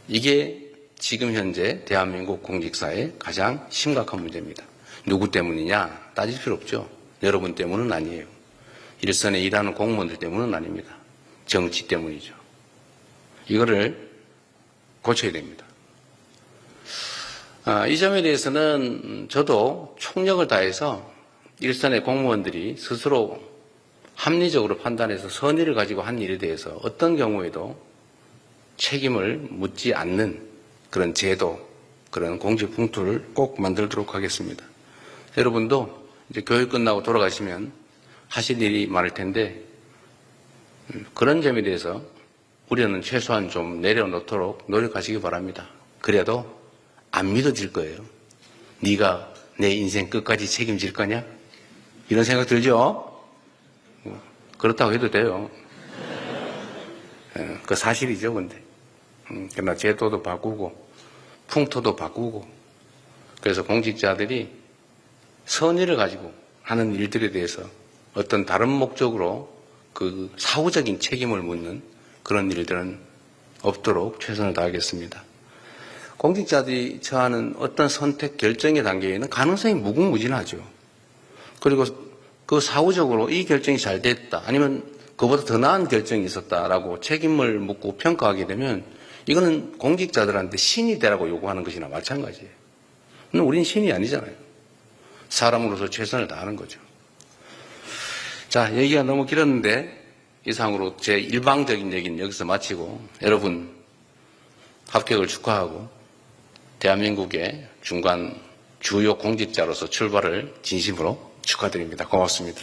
이게 지금 현재 대한민국 공직사의 가장 심각한 문제입니다. 누구 때문이냐? 따질 필요 없죠. 여러분 때문은 아니에요. 일선에 일하는 공무원들 때문은 아닙니다. 정치 때문이죠. 이거를 고쳐야 됩니다. 이 점에 대해서는 저도 총력을 다해서 일선의 공무원들이 스스로 합리적으로 판단해서 선의를 가지고 한 일에 대해서 어떤 경우에도 책임을 묻지 않는 그런 제도, 그런 공직 풍토를 꼭 만들도록 하겠습니다. 여러분도 이제 교육 끝나고 돌아가시면 하실 일이 많을 텐데 그런 점에 대해서 우려는 최소한 좀 내려놓도록 노력하시기 바랍니다. 그래도 안 믿어질 거예요. 네가 내 인생 끝까지 책임질 거냐? 이런 생각 들죠? 그렇다고 해도 돼요. 그 사실이죠, 근데. 그러나 제도도 바꾸고 풍토도 바꾸고 그래서 공직자들이 선의를 가지고 하는 일들에 대해서 어떤 다른 목적으로 그 사후적인 책임을 묻는 그런 일들은 없도록 최선을 다하겠습니다. 공직자들이 처하는 어떤 선택 결정의 단계에는 가능성이 무궁무진하죠. 그리고 그 사후적으로 이 결정이 잘 됐다 아니면 그보다 더 나은 결정이 있었다라고 책임을 묻고 평가하게 되면 이거는 공직자들한테 신이 되라고 요구하는 것이나 마찬가지예요. 우린 신이 아니잖아요. 사람으로서 최선을 다하는 거죠. 자, 얘기가 너무 길었는데 이상으로 제 일방적인 얘기는 여기서 마치고 여러분 합격을 축하하고 대한민국의 중간 주요 공직자로서 출발을 진심으로 축하드립니다. 고맙습니다.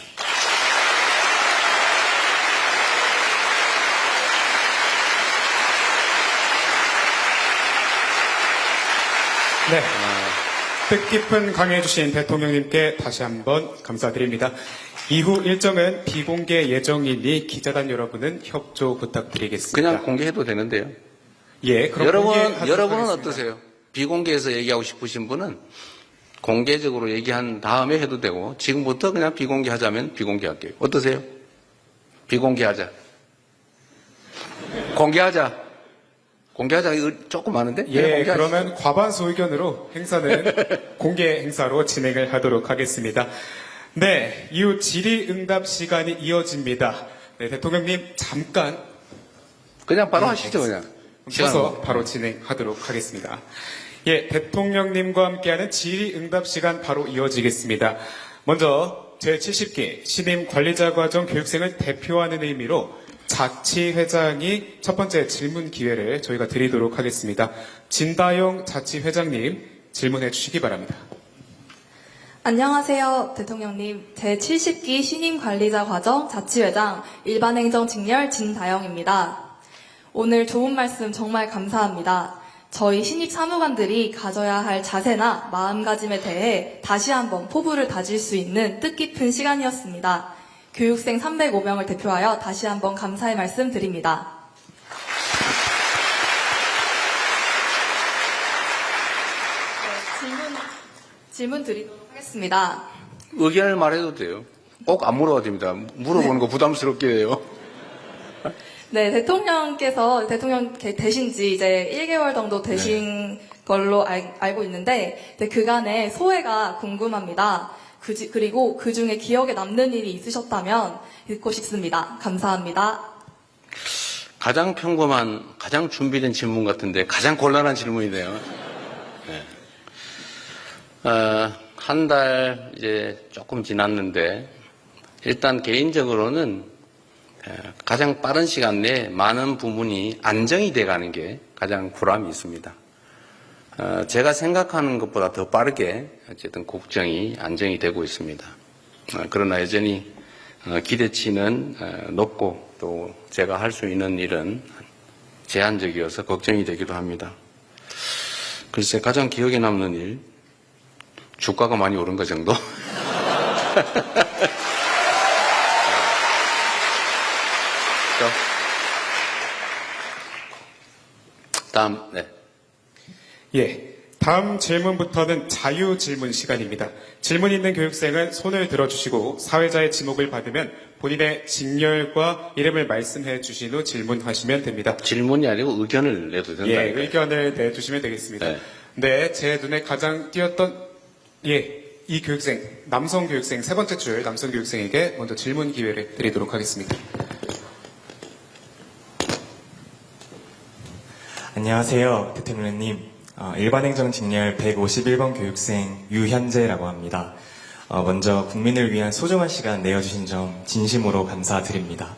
네. 뜻깊은 강의해 주신 대통령님께 다시 한번 감사드립니다. 이후 일정은 비공개 예정이니 기자단 여러분은 협조 부탁드리겠습니다. 그냥 공개해도 되는데요. 예, 그럼 공개하도록 여러분은 하겠습니다. 어떠세요? 비공개해서 얘기하고 싶으신 분은 공개적으로 얘기한 다음에 해도 되고 지금부터 그냥 비공개하자면 비공개할게요. 어떠세요? 비공개하자. 공개하자. 공개하자. 이거 조금 많은데? 예, 그러면 과반수 의견으로 행사는 공개 행사로 진행을 하도록 하겠습니다. 네, 이후 질의응답 시간이 이어집니다. 네, 대통령님 잠깐 그냥 바로 하시죠, 그냥. 쉬어서 바로 진행하도록 하겠습니다. 예, 대통령님과 함께하는 질의응답 시간 바로 이어지겠습니다. 먼저 제70기 신임 관리자 과정 교육생을 대표하는 의미로 자치회장이 첫 번째 질문 기회를 저희가 드리도록 하겠습니다. 진다영 자치회장님 질문해 주시기 바랍니다. 안녕하세요, 대통령님. 제70기 신임 관리자 과정 자치회장 일반행정 직렬 진다영입니다. 오늘 좋은 말씀 정말 감사합니다. 저희 신입 사무관들이 가져야 할 자세나 마음가짐에 대해 다시 한번 포부를 다질 수 있는 뜻깊은 시간이었습니다. 교육생 305명을 대표하여 다시 한번 감사의 말씀 드립니다. 네, 질문 드리도록 하겠습니다. 의견을 말해도 돼요. 꼭 안 물어봐도 됩니다. 물어보는 거 부담스럽게 해요. 네, 대통령 되신 지 이제 1개월 정도 되신 걸로 알고 있는데, 네, 그간의 소회가 궁금합니다. 그리고 그 중에 기억에 남는 일이 있으셨다면 듣고 싶습니다. 감사합니다. 가장 평범한, 가장 준비된 질문 같은데 가장 곤란한 질문이네요. 네. 한 달 이제 조금 지났는데 일단 개인적으로는 가장 빠른 시간 내에 많은 부분이 안정이 돼가는 게 가장 보람이 있습니다. 제가 생각하는 것보다 더 빠르게 어쨌든 국정이 안정이 되고 있습니다. 그러나 여전히 기대치는 높고 또 제가 할 수 있는 일은 제한적이어서 걱정이 되기도 합니다. 글쎄 가장 기억에 남는 일, 주가가 많이 오른 것 정도? 다음, 네. 예, 다음 질문부터는 자유 질문 시간입니다. 질문 있는 교육생은 손을 들어주시고 사회자의 지목을 받으면 본인의 직렬과 이름을 말씀해 주신 후 질문하시면 됩니다. 질문이 아니고 의견을 내도 된다. 예, 의견을 내주시면 되겠습니다. 네. 네, 제 눈에 가장 띄었던 이 교육생, 남성 교육생 세 번째 줄 남성 교육생에게 먼저 질문 기회를 드리도록 하겠습니다. 안녕하세요, 대통령님. 일반행정 직렬 151번 교육생 유현재라고 합니다. 먼저 국민을 위한 소중한 시간 내어주신 점 진심으로 감사드립니다.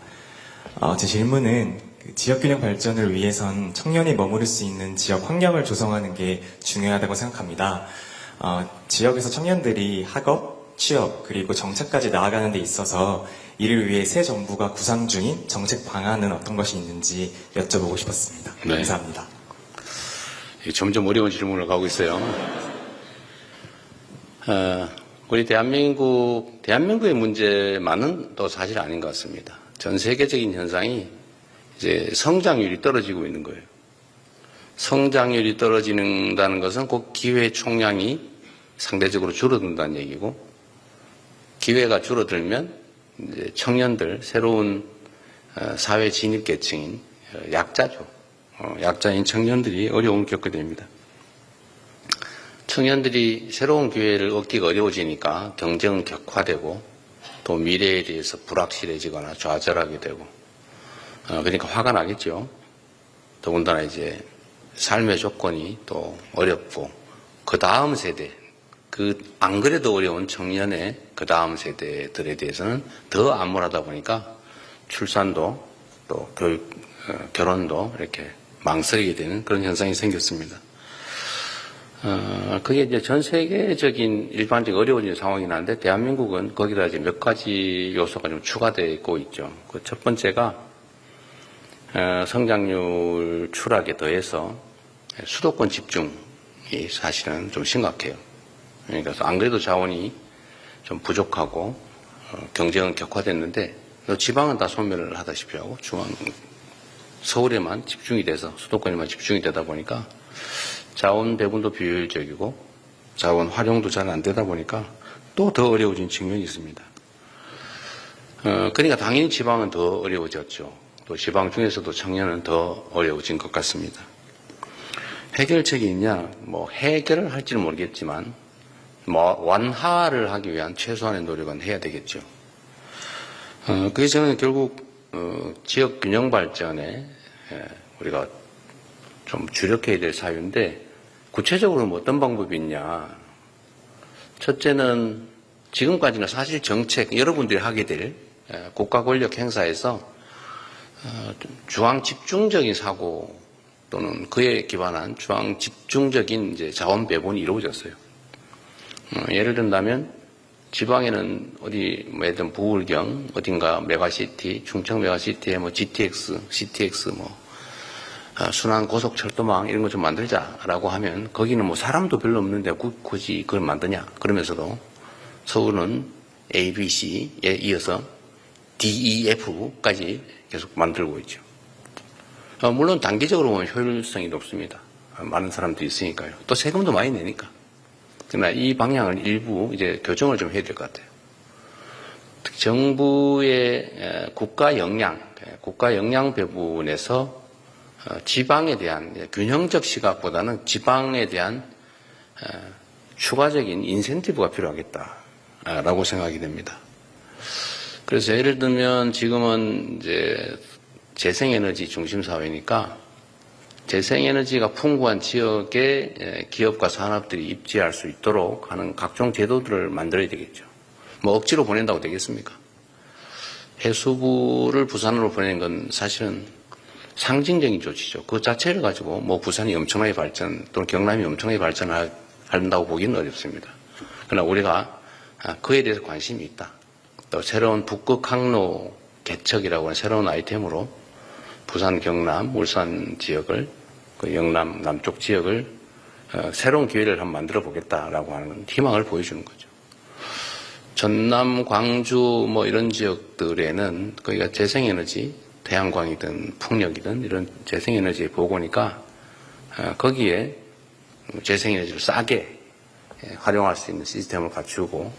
제 질문은 지역균형 발전을 위해선 청년이 머무를 수 있는 지역 환경을 조성하는 게 중요하다고 생각합니다. 지역에서 청년들이 학업, 취업, 그리고 정착까지 나아가는 데 있어서 이를 위해 새 정부가 구상 중인 정책 방안은 어떤 것이 있는지 여쭤보고 싶었습니다. 네. 감사합니다. 점점 어려운 질문을 가고 있어요. 우리 대한민국의 문제만은 또 사실 아닌 것 같습니다. 전 세계적인 현상이 이제 성장률이 떨어지고 있는 거예요. 성장률이 떨어진다는 것은 곧 기회 총량이 상대적으로 줄어든다는 얘기고, 기회가 줄어들면 이제 청년들, 새로운 사회 진입 계층인 약자죠. 약자인 청년들이 어려움을 겪게 됩니다. 청년들이 새로운 기회를 얻기가 어려워지니까 경쟁은 격화되고 또 미래에 대해서 불확실해지거나 좌절하게 되고, 그러니까 화가 나겠죠. 더군다나 이제 삶의 조건이 또 어렵고 그 다음 세대, 안 그래도 어려운 청년의 그 다음 세대들에 대해서는 더 암울하다 보니까 출산도 또 교육, 결혼도 이렇게 망설이게 되는 그런 현상이 생겼습니다. 그게 이제 전 세계적인 일반적인 어려워진 상황이긴 한데 대한민국은 거기다 이제 몇 가지 요소가 좀 추가되고 있죠. 그 첫 번째가 성장률 추락에 더해서 수도권 집중이 사실은 좀 심각해요. 그러니까 안 그래도 자원이 좀 부족하고 경쟁은 격화됐는데 지방은 다 소멸을 하다시피 하고 서울에만 집중이 돼서 수도권에만 집중이 되다 보니까 자원 배분도 비효율적이고 자원 활용도 잘 안 되다 보니까 또 더 어려워진 측면이 있습니다. 그러니까 당연히 지방은 더 어려워졌죠. 또 지방 중에서도 청년은 더 어려워진 것 같습니다. 해결책이 있냐? 뭐 해결을 할지는 모르겠지만 완화를 하기 위한 최소한의 노력은 해야 되겠죠. 그게 저는 결국 지역 균형 발전에 우리가 좀 주력해야 될 사유인데 구체적으로 뭐 어떤 방법이 있냐? 첫째는 지금까지는 사실 정책 여러분들이 하게 될 국가 권력 행사에서 중앙 집중적인 사고 또는 그에 기반한 중앙 집중적인 이제 자원 배분이 이루어졌어요. 예를 든다면 지방에는 어디 예를 들면 부울경 어딘가 메가시티, 충청 메가시티에 뭐 GTX, CTX 순환 고속철도망 이런 거 좀 만들자라고 하면 거기는 뭐 사람도 별로 없는데 굳이 그걸 만드냐? 그러면서도 서울은 A, B, C에 이어서 D, E, F까지 계속 만들고 있죠. 물론 단기적으로 보면 효율성이 높습니다. 많은 사람들이 있으니까요. 또 세금도 많이 내니까. 그러나 이 방향을 일부 이제 교정을 좀 해야 될 것 같아요. 특히 정부의 국가 역량 배분에서 지방에 대한 균형적 시각보다는 지방에 대한 추가적인 인센티브가 필요하겠다라고 생각이 됩니다. 그래서 예를 들면 지금은 이제 재생에너지 중심 사회니까 재생에너지가 풍부한 지역에 기업과 산업들이 입지할 수 있도록 하는 각종 제도들을 만들어야 되겠죠. 뭐 억지로 보낸다고 되겠습니까? 해수부를 부산으로 보내는 건 사실은 상징적인 조치죠. 그 자체를 가지고 뭐 부산이 엄청나게 발전 또는 경남이 엄청나게 발전한다고 보기는 어렵습니다. 그러나 우리가 그에 대해서 관심이 있다. 또 새로운 북극 항로 개척이라고 하는 새로운 아이템으로 부산, 경남, 울산 지역을 그 영남 남쪽 지역을 새로운 기회를 한번 만들어 보겠다라고 하는 희망을 보여주는 거죠. 전남, 광주 뭐 이런 지역들에는 거기가 재생에너지, 태양광이든 풍력이든 이런 재생에너지의 보고니까 거기에 재생에너지를 싸게 활용할 수 있는 시스템을 갖추고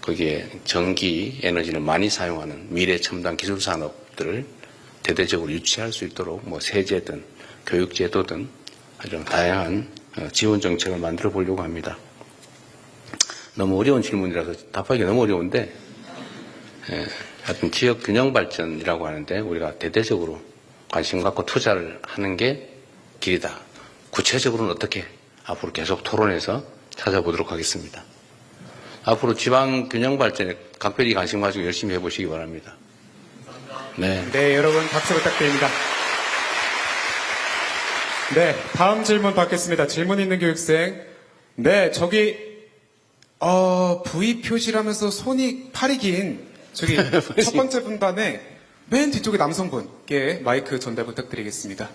거기에 전기 에너지를 많이 사용하는 미래 첨단 기술 산업들을 대대적으로 유치할 수 있도록 뭐 세제든 교육제도든 아주 다양한 지원 정책을 만들어 보려고 합니다. 너무 어려운 질문이라서 답하기가 너무 어려운데 하여튼 지역 균형 발전이라고 하는데 우리가 대대적으로 관심 갖고 투자를 하는 게 길이다. 구체적으로는 어떻게 앞으로 계속 토론해서 찾아보도록 하겠습니다. 앞으로 지방 균형 발전에 각별히 관심 가지고 열심히 해보시기 바랍니다. 네. 네, 여러분 박수 부탁드립니다. 네, 다음 질문 받겠습니다. 질문 있는 교육생. 네, 저기 V 표시라면서 팔이 긴 저기 첫 번째 분단에 맨 뒤쪽에 남성분께 마이크 전달 부탁드리겠습니다.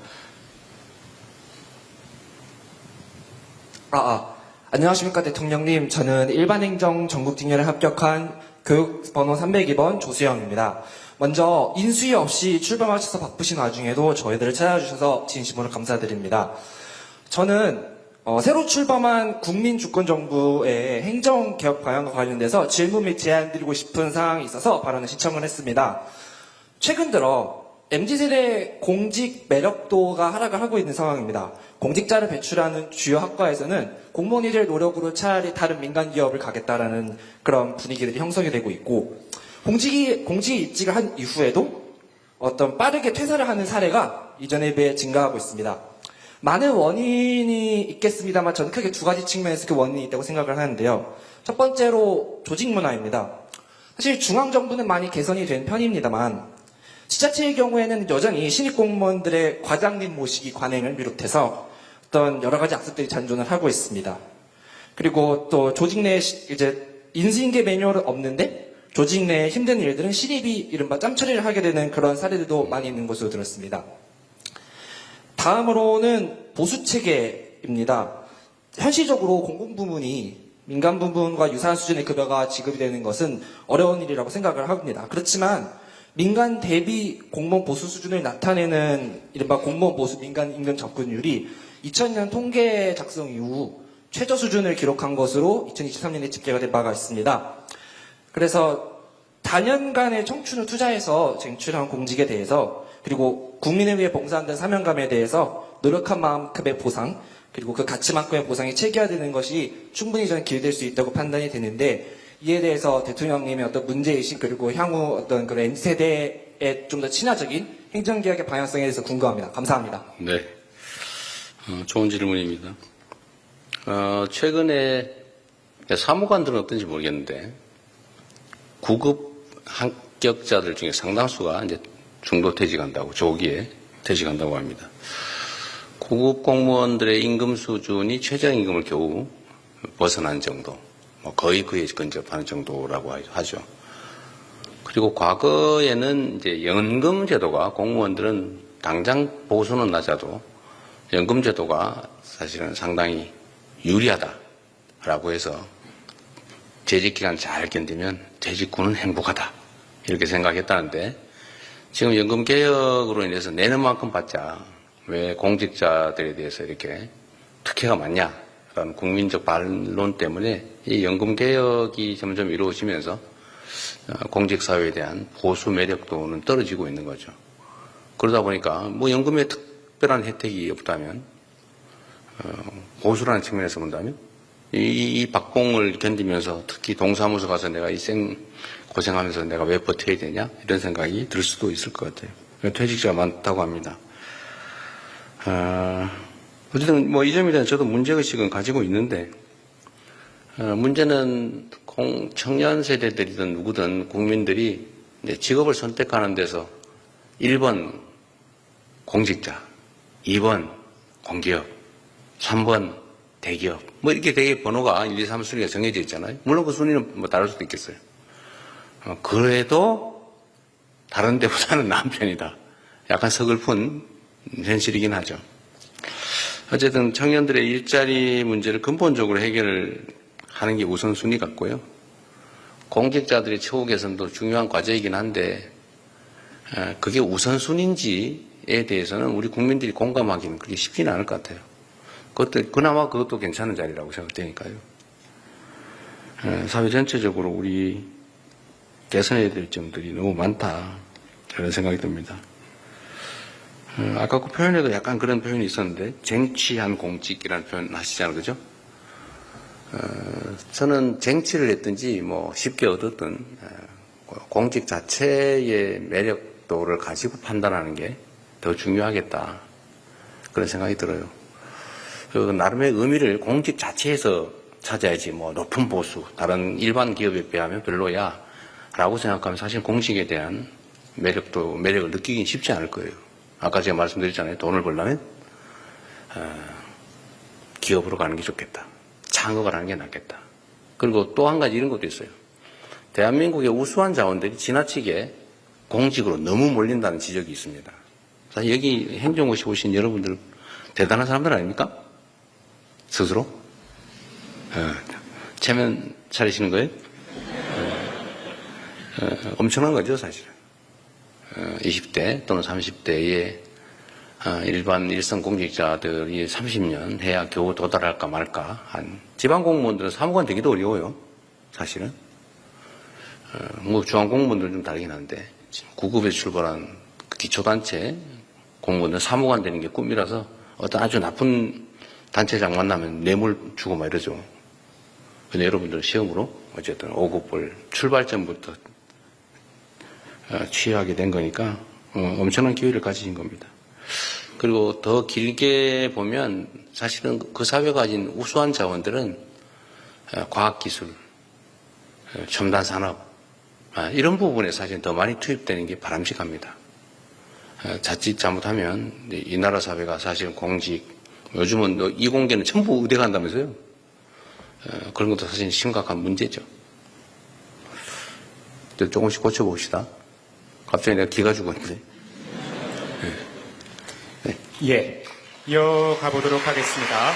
안녕하십니까 대통령님. 저는 일반행정 전국직렬에 합격한 교육번호 302번 조수영입니다. 먼저 인수위 없이 출범하셔서 바쁘신 와중에도 저희들을 찾아주셔서 진심으로 감사드립니다. 저는 새로 출범한 국민주권정부의 행정개혁 방향과 관련돼서 질문 및 제안 드리고 싶은 사항이 있어서 발언을 신청을 했습니다. 최근 들어 MZ세대 공직 매력도가 하락을 하고 있는 상황입니다. 공직자를 배출하는 주요 학과에서는 공무원이 노력으로 차라리 다른 민간 기업을 가겠다라는 그런 분위기들이 형성이 되고 있고 공직에 입직을 한 이후에도 어떤 빠르게 퇴사를 하는 사례가 이전에 비해 증가하고 있습니다. 많은 원인이 있겠습니다만 저는 크게 두 가지 측면에서 그 원인이 있다고 생각을 하는데요. 첫 번째로 조직 문화입니다. 사실 중앙정부는 많이 개선이 된 편입니다만 지자체의 경우에는 여전히 신입 공무원들의 과장님 모시기 관행을 비롯해서 어떤 여러 가지 악습들이 잔존을 하고 있습니다. 그리고 또 조직 내에 이제 인수인계 매뉴얼은 없는데 조직 내에 힘든 일들은 신입이 이른바 짬처리를 하게 되는 그런 사례들도 많이 있는 것으로 들었습니다. 다음으로는 보수 체계입니다. 현실적으로 공공부문이 민간 부문과 유사한 수준의 급여가 지급이 되는 것은 어려운 일이라고 생각을 합니다. 그렇지만 민간 대비 공무원 보수 수준을 나타내는 이른바 공무원 보수 민간 임금 접근율이 2000년 통계 작성 이후 최저 수준을 기록한 것으로 2023년에 집계가 된 바가 있습니다. 그래서 단연간의 청춘을 투자해서 쟁취한 공직에 대해서 그리고 국민을 위해 봉사한다는 사명감에 대해서 노력한 만큼의 보상 그리고 그 가치만큼의 보상이 체계화되는 것이 충분히 저는 기회될 수 있다고 판단이 되는데 이에 대해서 대통령님의 어떤 문제의식 그리고 향후 어떤 그런 N세대의 좀 더 친화적인 행정개혁의 방향성에 대해서 궁금합니다. 감사합니다. 네. 좋은 질문입니다. 최근에 사무관들은 어떤지 모르겠는데 구급 합격자들 중에 상당수가 이제 중도 퇴직한다고 조기에 퇴직한다고 합니다. 구급 공무원들의 임금 수준이 최저임금을 겨우 벗어난 정도, 거의 그에 근접하는 정도라고 하죠. 그리고 과거에는 이제 연금 제도가 공무원들은 당장 보수는 낮아도 연금 제도가 사실은 상당히 유리하다라고 해서 재직 기간 잘 견디면 재직 후는 행복하다 이렇게 생각했다는데 지금 연금 개혁으로 인해서 내는 만큼 받자 왜 공직자들에 대해서 이렇게 특혜가 많냐라는 국민적 반론 때문에 이 연금 개혁이 점점 이루어지면서 공직사회에 대한 보수 매력도는 떨어지고 있는 거죠. 그러다 보니까 뭐 연금에 특별한 혜택이 없다면 보수라는 측면에서 본다면 이 박봉을 견디면서 특히 동사무소 가서 내가 이 고생하면서 내가 왜 버텨야 되냐 이런 생각이 들 수도 있을 것 같아요. 퇴직자가 많다고 합니다. 어쨌든 뭐 이 점에 대한 저도 문제의식은 가지고 있는데 문제는 청년 세대들이든 누구든 국민들이 직업을 선택하는 데서 1번 공직자, 2번 공기업, 3번 대기업 뭐 이렇게 되게 번호가 1, 2, 3 순위가 정해져 있잖아요. 물론 그 순위는 뭐 다를 수도 있겠어요. 그래도 다른 데보다는 나은 편이다. 약간 서글픈 현실이긴 하죠. 어쨌든 청년들의 일자리 문제를 근본적으로 해결을 하는 게 우선순위 같고요. 공직자들의 처우 개선도 중요한 과제이긴 한데 그게 우선순위인지에 대해서는 우리 국민들이 공감하기는 그렇게 쉽지는 않을 것 같아요. 그나마 그것도 괜찮은 자리라고 생각되니까요. 사회 전체적으로 우리 개선해야 될 점들이 너무 많다 그런 생각이 듭니다. 아까 그 표현에도 약간 그런 표현이 있었는데 쟁취한 공직이라는 표현 하시잖아요. 그죠? 저는 쟁취를 했든지 뭐 쉽게 얻었든 공직 자체의 매력도를 가지고 판단하는 게 더 중요하겠다 그런 생각이 들어요. 나름의 의미를 공직 자체에서 찾아야지 뭐 높은 보수 다른 일반 기업에 비하면 별로야 라고 생각하면 사실 공직에 대한 매력을 느끼긴 쉽지 않을 거예요. 아까 제가 말씀드렸잖아요. 돈을 벌려면 기업으로 가는 게 좋겠다. 창업을 하는 게 낫겠다. 그리고 또 한 가지 이런 것도 있어요. 대한민국의 우수한 자원들이 지나치게 공직으로 너무 몰린다는 지적이 있습니다. 사실 여기 행정고시 오신 여러분들 대단한 사람들 아닙니까? 스스로? 체면 차리시는 거예요? 엄청난 거죠, 사실은. 20대 또는 30대의 일반 일선 공직자들이 30년 해야 겨우 도달할까 말까 한 지방 공무원들은 사무관 되기도 어려워요. 사실은. 뭐 중앙 공무원들은 좀 다르긴 한데 9급에 출발한 기초단체 공무원들 사무관 되는 게 꿈이라서 어떤 아주 나쁜 단체장 만나면 뇌물 주고 막 이러죠. 근데 여러분들 시험으로 어쨌든 5급을 출발점부터 취하게 된 거니까 엄청난 기회를 가지신 겁니다. 그리고 더 길게 보면 사실은 그 사회가 가진 우수한 자원들은 과학기술, 첨단 산업, 이런 부분에 사실 더 많이 투입되는 게 바람직합니다. 자칫 잘못하면 이 나라 사회가 사실은 공직, 요즘은 이공계는 전부 의대 간다면서요. 그런 것도 사실 심각한 문제죠. 조금씩 고쳐봅시다. 갑자기 내가 기가 죽었는데. 예, 이어가 보도록 하겠습니다.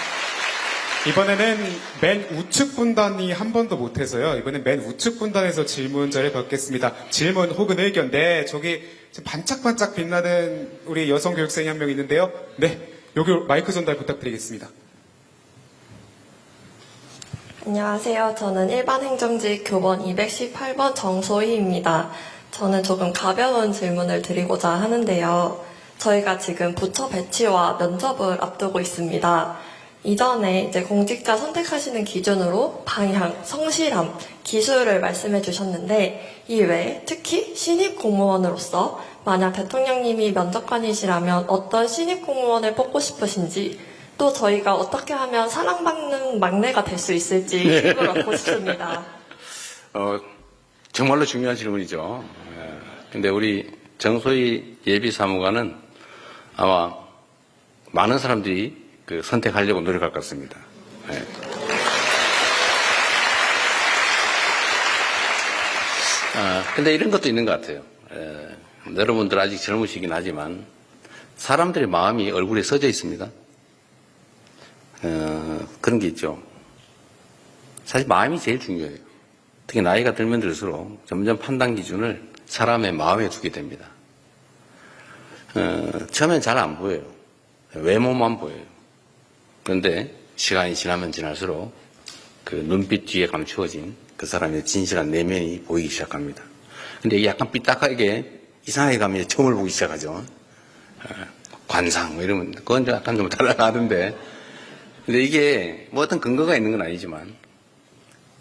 이번에는 맨 우측 분단이 한 번도 못해서요. 이번엔 맨 우측 분단에서 질문자를 받겠습니다. 질문 혹은 의견. 네, 저기 지금 반짝반짝 빛나는 우리 여성 교육생이 한 명 있는데요. 네, 여기 마이크 전달 부탁드리겠습니다. 안녕하세요. 저는 일반행정직 교번 218번 정소희입니다. 저는 조금 가벼운 질문을 드리고자 하는데요. 저희가 지금 부처 배치와 면접을 앞두고 있습니다. 이전에 이제 공직자 선택하시는 기준으로 방향, 성실함, 기술을 말씀해 주셨는데 이 외에 특히 신입 공무원으로서 만약 대통령님이 면접관이시라면 어떤 신입 공무원을 뽑고 싶으신지 또 저희가 어떻게 하면 사랑받는 막내가 될 수 있을지 팁을 얻고 싶습니다. 정말로 중요한 질문이죠. 근데 우리 정소희 예비사무관은 아마 많은 사람들이 선택하려고 노력할 것 같습니다. 네. 근데 이런 것도 있는 것 같아요. 여러분들 아직 젊으시긴 하지만 사람들의 마음이 얼굴에 써져 있습니다. 그런 게 있죠. 사실 마음이 제일 중요해요. 특히 나이가 들면 들수록 점점 판단 기준을 사람의 마음에 두게 됩니다. 처음엔 잘 안 보여요. 외모만 보여요. 그런데 시간이 지나면 지날수록 그 눈빛 뒤에 감추어진 그 사람의 진실한 내면이 보이기 시작합니다. 근데 이게 약간 삐딱하게 이상하게 가면 점을 보기 시작하죠. 관상 뭐 이러면 그건 약간 좀 달라가던데. 근데 이게 뭐 어떤 근거가 있는 건 아니지만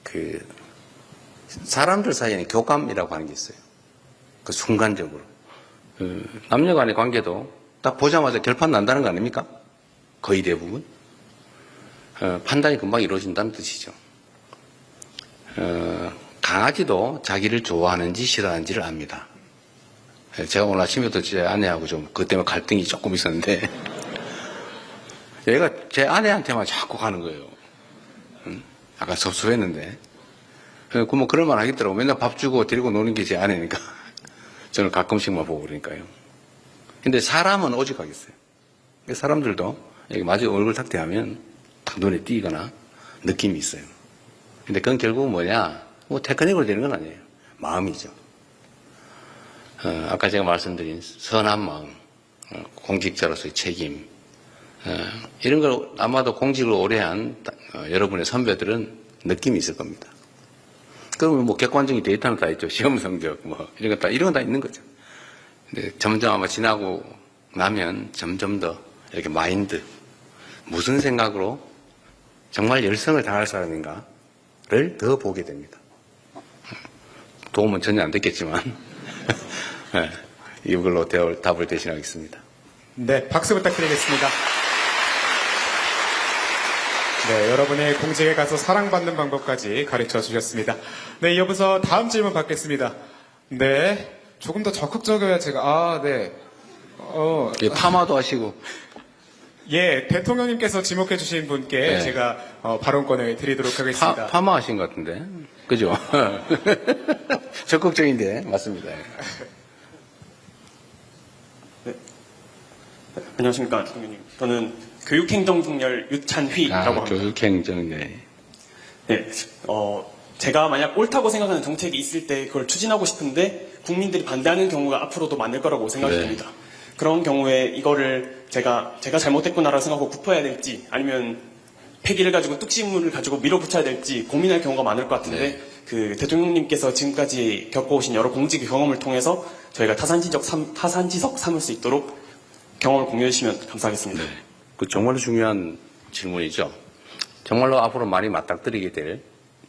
그 사람들 사이에는 교감이라고 하는 게 있어요. 그 순간적으로 남녀 간의 관계도 딱 보자마자 결판 난다는 거 아닙니까? 거의 대부분 판단이 금방 이루어진다는 뜻이죠. 강아지도 자기를 좋아하는지 싫어하는지를 압니다. 제가 오늘 아침에도 제 아내하고 좀 그것 때문에 갈등이 조금 있었는데 얘가 제 아내한테만 자꾸 가는 거예요. 약간 섭섭했는데 뭐 그럴 만 하겠더라고. 맨날 밥 주고 데리고 노는 게 제 아내니까 저는 가끔씩만 보고 그러니까요. 근데 사람은 오직하겠어요. 사람들도 이렇게 마주 얼굴 탁 대하면 딱 눈에 띄거나 느낌이 있어요. 근데 그건 결국은 뭐냐? 뭐 테크닉으로 되는 건 아니에요. 마음이죠. 아까 제가 말씀드린 선한 마음, 공직자로서의 책임, 이런 걸 아마도 공직을 오래 한 여러분의 선배들은 느낌이 있을 겁니다. 그러면 뭐 객관적인 데이터는 다 있죠. 시험 성적, 뭐 이런 건 다 있는 거죠. 근데 점점 아마 지나고 나면 점점 더 이렇게 마인드, 무슨 생각으로 정말 열성을 다할 사람인가를 더 보게 됩니다. 도움은 전혀 안 됐겠지만 네, 이걸로 답을 대신하겠습니다. 네, 박수 부탁드리겠습니다. 네, 여러분의 공직에 가서 사랑받는 방법까지 가르쳐 주셨습니다. 네, 이어서 다음 질문 받겠습니다. 네, 조금 더 적극적이어야 제가, 네. 예, 파마도 하시고. 예, 대통령님께서 지목해 주신 분께 네. 제가 발언권을 드리도록 하겠습니다. 파마 하신 것 같은데. 그죠? 적극적인데, 맞습니다. 네. 안녕하십니까, 대통령님. 저는 교육행정직렬 유찬휘라고 합니다. 교육행정, 네. 네, 제가 만약 옳다고 생각하는 정책이 있을 때 그걸 추진하고 싶은데 국민들이 반대하는 경우가 앞으로도 많을 거라고 생각이 네. 됩니다. 그런 경우에 이거를 제가 잘못했구나라고 생각하고 굽어야 될지 아니면 폐기를 가지고 뚝심을 가지고 밀어붙여야 될지 고민할 경우가 많을 것 같은데 네. 그 대통령님께서 지금까지 겪어오신 여러 공직의 경험을 통해서 저희가 타산지석 삼을 수 있도록 경험을 공유해 주시면 감사하겠습니다. 네. 그 정말로 중요한 질문이죠. 정말로 앞으로 많이 맞닥뜨리게 될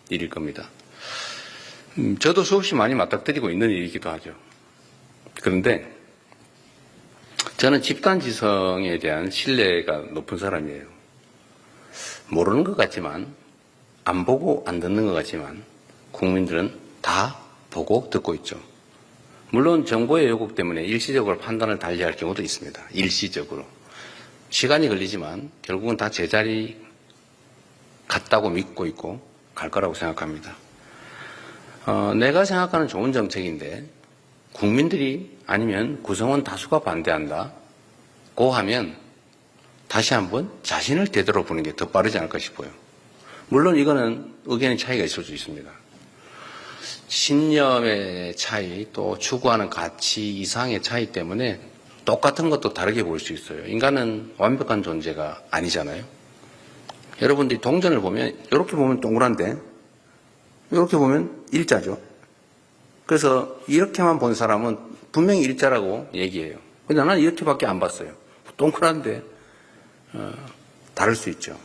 일일 겁니다. 저도 수없이 많이 맞닥뜨리고 있는 일이기도 하죠. 그런데 저는 집단지성에 대한 신뢰가 높은 사람이에요. 모르는 것 같지만, 안 보고 안 듣는 것 같지만 국민들은 다 보고 듣고 있죠. 물론 정보의 왜곡 때문에 일시적으로 판단을 달리할 경우도 있습니다. 일시적으로. 시간이 걸리지만 결국은 다 제자리 같다고 믿고 있고 갈 거라고 생각합니다. 내가 생각하는 좋은 정책인데 국민들이 아니면 구성원 다수가 반대한다고 하면 다시 한번 자신을 되돌아보는 게 더 빠르지 않을까 싶어요. 물론 이거는 의견의 차이가 있을 수 있습니다. 신념의 차이, 또 추구하는 가치 이상의 차이 때문에 똑같은 것도 다르게 볼 수 있어요. 인간은 완벽한 존재가 아니잖아요. 여러분들이 동전을 보면 이렇게 보면 동그란데 이렇게 보면 일자죠. 그래서 이렇게만 본 사람은 분명히 일자라고 얘기해요. 근데 나는 이렇게밖에 안 봤어요. 동그란데 다를 수 있죠.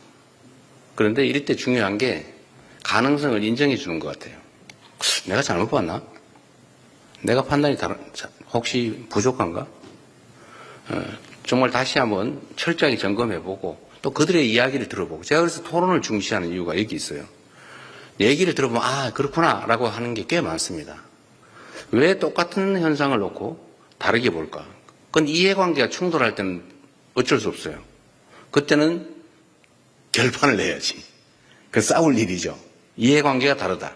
그런데 이럴 때 중요한 게 가능성을 인정해 주는 것 같아요. 내가 잘못 봤나? 내가 판단이 혹시 부족한가? 정말 다시 한번 철저하게 점검해보고 또 그들의 이야기를 들어보고 제가 그래서 토론을 중시하는 이유가 여기 있어요. 얘기를 들어보면 아 그렇구나 라고 하는 게 꽤 많습니다. 왜 똑같은 현상을 놓고 다르게 볼까? 그건 이해관계가 충돌할 때는 어쩔 수 없어요. 그때는 결판을 내야지. 그 싸울 일이죠. 이해관계가 다르다.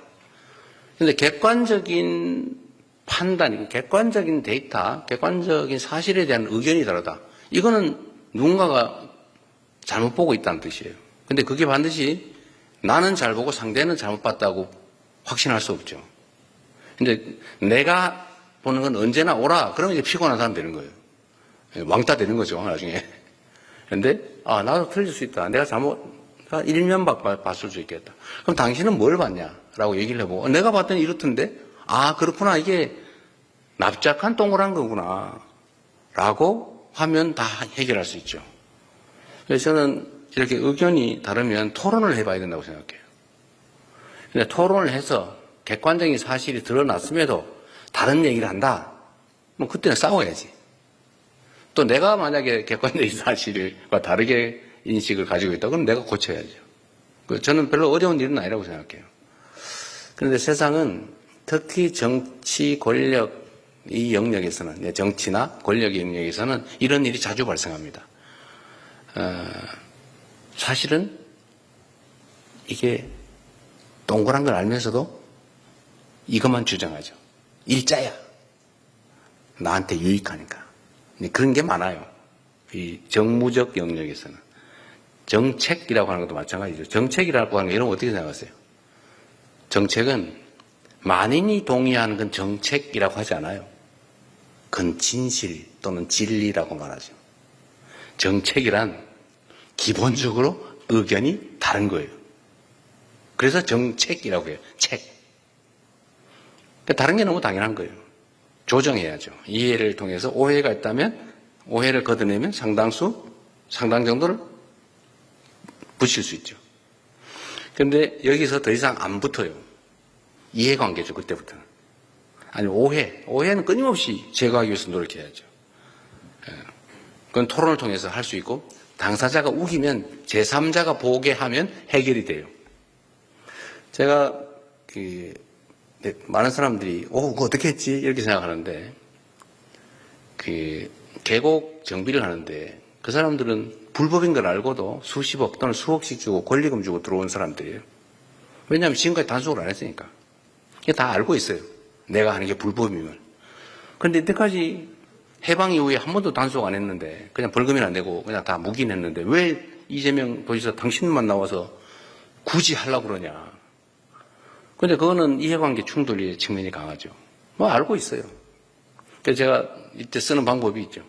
그런데 객관적인 판단, 객관적인 데이터, 객관적인 사실에 대한 의견이 다르다. 이거는 누군가가 잘못 보고 있다는 뜻이에요. 근데 그게 반드시 나는 잘 보고 상대는 잘못 봤다고 확신할 수 없죠. 근데 내가 보는 건 언제나 옳아. 그러면 이제 피곤한 사람 되는 거예요. 왕따 되는 거죠, 나중에. 근데, 아, 나도 틀릴 수 있다. 내가 일면 봤을 수 있겠다. 그럼 당신은 뭘 봤냐? 라고 얘기를 해보고, 내가 봤더니 이렇던데? 아, 그렇구나. 이게 납작한 동그란 거구나. 라고 하면 다 해결할 수 있죠. 그래서 저는 이렇게 의견이 다르면 토론을 해봐야 된다고 생각해요. 근데 토론을 해서 객관적인 사실이 드러났음에도 다른 얘기를 한다? 뭐 그때는 싸워야지. 또 내가 만약에 객관적인 사실과 다르게 인식을 가지고 있다, 그럼 내가 고쳐야죠. 저는 별로 어려운 일은 아니라고 생각해요. 그런데 세상은 특히 정치 권력 이 영역에서는, 정치나 권력의 영역에서는 이런 일이 자주 발생합니다. 사실은 이게 동그란 걸 알면서도 이것만 주장하죠. 일자야. 나한테 유익하니까. 그런 게 많아요. 이 정무적 영역에서는. 정책이라고 하는 것도 마찬가지죠. 정책이라고 하는 게 여러분 어떻게 생각하세요? 정책은 만인이 동의하는 건 정책이라고 하지 않아요. 그건 진실 또는 진리라고 말하죠. 정책이란 기본적으로 의견이 다른 거예요. 그래서 정책이라고 해요. 책. 다른 게 너무 당연한 거예요. 조정해야죠. 이해를 통해서 오해가 있다면 오해를 걷어내면 상당 정도를 붙일 수 있죠. 그런데 여기서 더 이상 안 붙어요. 이해관계죠, 그때부터는. 아니, 오해는 끊임없이 제거하기 위해서 노력해야죠. 그건 토론을 통해서 할 수 있고, 당사자가 우기면 제3자가 보게 하면 해결이 돼요. 제가 많은 사람들이 그거 어떻게 했지? 이렇게 생각하는데 계곡 정비를 하는데 그 사람들은 불법인 걸 알고도 수십억 또는 수억씩 주고 권리금 주고 들어온 사람들이에요. 왜냐하면 지금까지 단속을 안 했으니까. 이게 다 알고 있어요. 내가 하는 게 불법임을. 그런데 이때까지 해방 이후에 한 번도 단속 안 했는데 그냥 벌금이나 내고 그냥 다 묵인했는데 왜 이재명 도지사 당신만 나와서 굳이 하려고 그러냐. 근데 그거는 이해관계 충돌의 측면이 강하죠. 알고 있어요. 그래서 제가 이때 쓰는 방법이 있죠.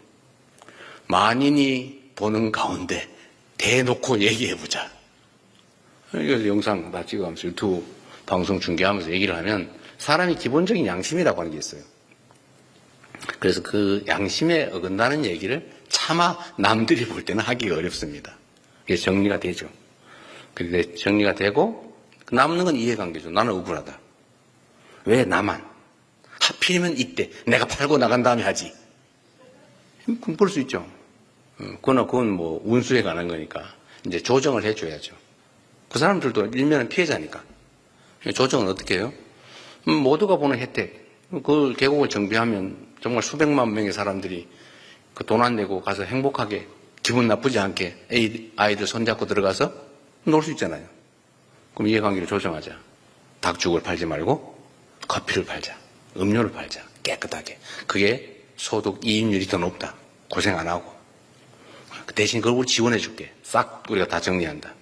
만인이 보는 가운데 대놓고 얘기해보자. 이거 영상 다 찍어가면서 유튜브 방송 중계하면서 얘기를 하면 사람이 기본적인 양심이라고 하는 게 있어요. 그래서 그 양심에 어긋나는 얘기를 차마 남들이 볼 때는 하기가 어렵습니다. 그래서 정리가 되죠. 그런데 정리가 되고 남는 건 이해관계죠. 나는 억울하다. 왜 나만? 하필이면 이때 내가 팔고 나간 다음에 하지. 그럼 볼 수 있죠. 그건 뭐 운수에 관한 거니까 이제 조정을 해줘야죠. 그 사람들도 일면은 피해자니까. 조정은 어떻게 해요? 모두가 보는 혜택. 그 계곡을 정비하면 정말 수백만 명의 사람들이 그 돈 안 내고 가서 행복하게 기분 나쁘지 않게 아이들 손잡고 들어가서 놀 수 있잖아요. 그럼 이해관계를 조정하자. 닭죽을 팔지 말고 커피를 팔자. 음료를 팔자. 깨끗하게. 그게 소득 이익률이 더 높다. 고생 안 하고. 그 대신 그걸 지원해 줄게. 싹 우리가 다 정리한다.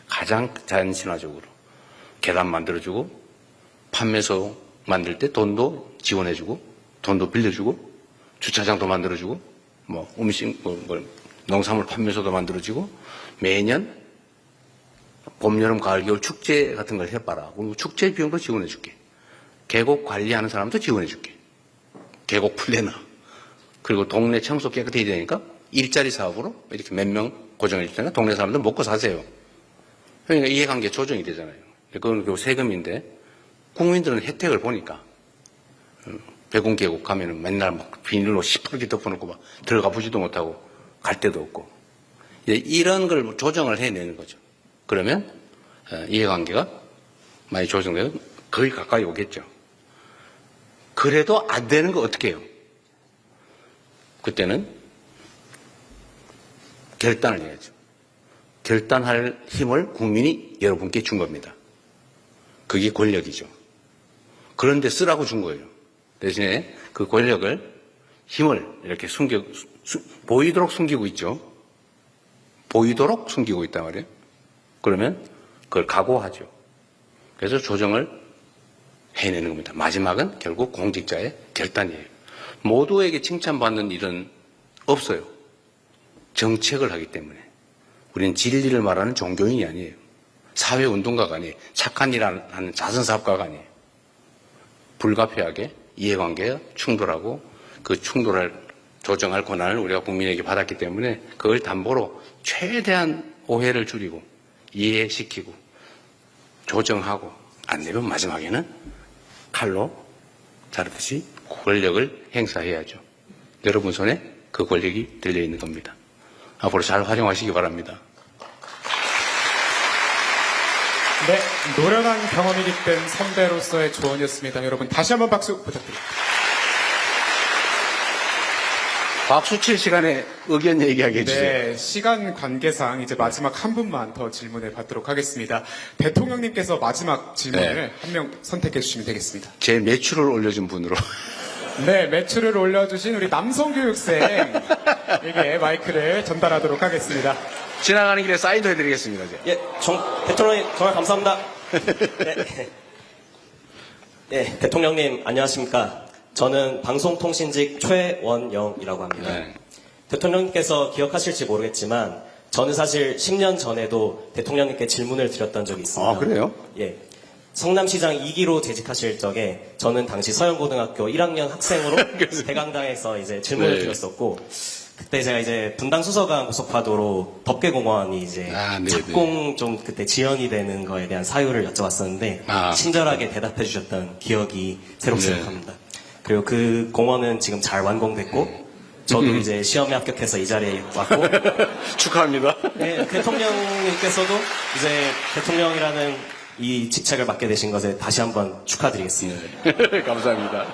가장 자연친화적으로. 계단 만들어주고 판매소 만들 때 돈도 지원해주고 돈도 빌려주고 주차장도 만들어주고 뭐 음식 농산물 판매소도 만들어주고 매년 봄, 여름, 가을, 겨울 축제 같은 걸 해봐라. 그리고 축제 비용도 지원해줄게. 계곡 관리하는 사람도 지원해줄게. 계곡 플래너. 그리고 동네 청소 깨끗해야 되니까 일자리 사업으로 이렇게 몇 명 고정해주잖아요. 동네 사람들 먹고 사세요. 그러니까 이해관계 조정이 되잖아요. 그건 결국 세금인데 국민들은 혜택을 보니까 백운계곡 가면은 맨날 막 비닐로 시퍼렇게 덮어놓고 막 들어가 보지도 못하고 갈 데도 없고 이런 걸 조정을 해내는 거죠. 그러면 이해관계가 많이 조정되면 거의 가까이 오겠죠. 그래도 안 되는 거 어떻게 해요? 그때는 결단을 해야죠. 결단할 힘을 국민이 여러분께 준 겁니다. 그게 권력이죠. 그런데 쓰라고 준 거예요. 대신에 그 권력을, 힘을 이렇게 보이도록 숨기고 있죠. 보이도록 숨기고 있단 말이에요. 그러면 그걸 각오하죠. 그래서 조정을 해내는 겁니다. 마지막은 결국 공직자의 결단이에요. 모두에게 칭찬받는 일은 없어요. 정책을 하기 때문에. 우리는 진리를 말하는 종교인이 아니에요. 사회운동가가 아니에요. 착한 일 하는 자선사업가가 아니에요. 불가피하게 이해관계가 충돌하고 그 충돌을 조정할 권한을 우리가 국민에게 받았기 때문에 그걸 담보로 최대한 오해를 줄이고 이해시키고 조정하고 안 되면 마지막에는 칼로 자르듯이 권력을 행사해야죠. 여러분 손에 그 권력이 들려있는 겁니다. 앞으로 잘 활용하시기 바랍니다. 네, 노련한 경험이 깃든 선배로서의 조언이었습니다. 여러분 다시 한번 박수 부탁드립니다. 박수 칠 시간에 의견 얘기하게 해주세요. 네, 시간 관계상 이제 마지막 한 분만 더 질문을 받도록 하겠습니다. 대통령님께서 마지막 질문을 네. 한 명 선택해 주시면 되겠습니다. 제 매출을 올려준 분으로. 네, 매출을 올려주신 우리 남성교육생에게 마이크를 전달하도록 하겠습니다. 지나가는 길에 사인도 해드리겠습니다. 이제. 예, 대통령님 정말 감사합니다. 네. 예, 대통령님 안녕하십니까? 저는 방송통신직 최원영이라고 합니다. 네. 대통령님께서 기억하실지 모르겠지만 저는 사실 10년 전에도 대통령님께 질문을 드렸던 적이 있습니다. 아, 그래요? 예. 성남시장 2기로 재직하실 적에 저는 당시 서영고등학교 1학년 학생으로 대강당에서 이제 질문을 네. 드렸었고 그때 제가 이제 분당 수서강 고속화도로 덮개공원이 이제 아, 네네. 착공 좀 그때 지연이 되는 거에 대한 사유를 여쭤봤었는데 아. 친절하게 대답해 주셨던 기억이 새록새록합니다. 네. 그리고 그 공원은 지금 잘 완공됐고 저도 이제 시험에 합격해서 이 자리에 왔고 축하합니다. 네, 대통령님께서도 이제 대통령이라는 이 직책을 맡게 되신 것에 다시 한번 축하드리겠습니다. 감사합니다.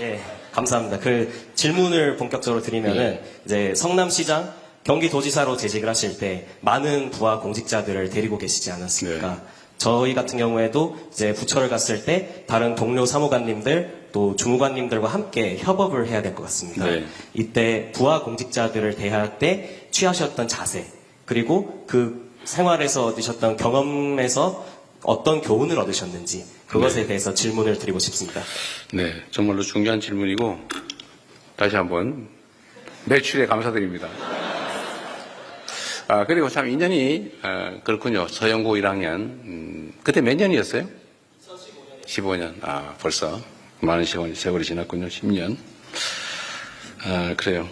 예, 감사합니다. 그 질문을 본격적으로 드리면은 네. 이제 성남시장 경기도지사로 재직을 하실 때 많은 부하 공직자들을 데리고 계시지 않았습니까? 네. 저희 같은 경우에도 이제 부처를 갔을 때 다른 동료 사무관님들 또 주무관님들과 함께 협업을 해야 될 것 같습니다. 네. 이때 부하 공직자들을 대할 때 취하셨던 자세 그리고 그 생활에서 얻으셨던 경험에서 어떤 교훈을 얻으셨는지 그것에 대해서 질문을 드리고 싶습니다. 네, 정말로 중요한 질문이고 다시 한번 매출에 감사드립니다. 아, 그리고 참 인연이 그렇군요. 서영고 1학년 그때 몇 년이었어요? 15년. 아, 벌써 많은 세월이 지났군요. 10년. 아, 그래요.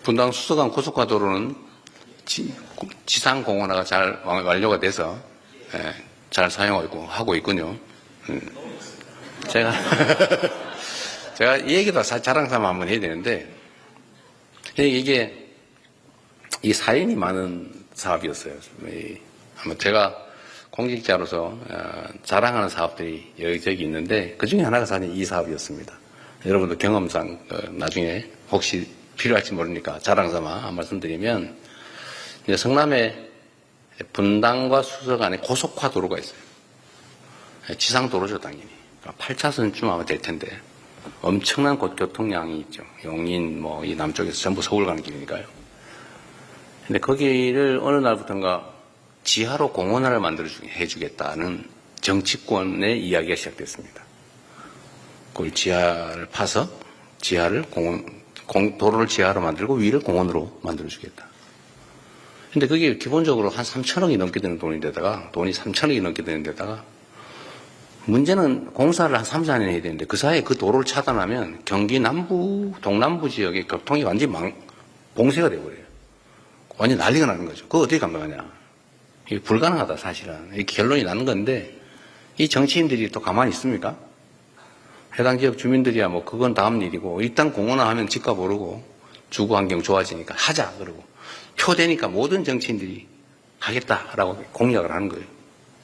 분당 수서강 고속화도로는 지상공원화가 잘 완료가 돼서 잘 사용하고 있군요. 제가 제가 이 얘기도 자랑 삼아 한번 해야 되는데, 이게, 이 사연이 많은 사업이었어요. 아마 제가 공직자로서 자랑하는 사업들이 여기저기 있는데, 그 중에 하나가 사실 이 사업이었습니다. 여러분도 경험상, 나중에 혹시 필요할지 모르니까 자랑 삼아 한 말씀 드리면, 이제 성남에 분당과 수서 간에 고속화 도로가 있어요. 지상도로죠, 당연히. 8차선쯤 아마 될 텐데, 엄청난 교통량이 있죠. 용인, 이 남쪽에서 전부 서울 가는 길이니까요. 근데 거기를 어느 날부터인가 지하로 공원화를 해주겠다는 정치권의 이야기가 시작됐습니다. 그걸 지하를 파서, 도로를 지하로 만들고 위를 공원으로 만들어주겠다. 근데 그게 기본적으로 한 3천억이 넘게 되는 돈이 3천억이 넘게 되는 데다가, 문제는 공사를 한 3, 4년 해야 되는데 그 사이에 그 도로를 차단하면 경기 남부, 동남부 지역의 교통이 완전히 봉쇄가 돼버려요. 완전히 난리가 나는 거죠. 그거 어떻게 감당하냐. 이게 불가능하다, 사실은. 이 결론이 나는 건데, 이 정치인들이 또 가만히 있습니까? 해당 지역 주민들이야 그건 다음 일이고, 일단 공원화하면 집값 오르고, 주거 환경 좋아지니까 하자, 그러고. 표 되니까 모든 정치인들이 하겠다라고 공약을 하는 거예요.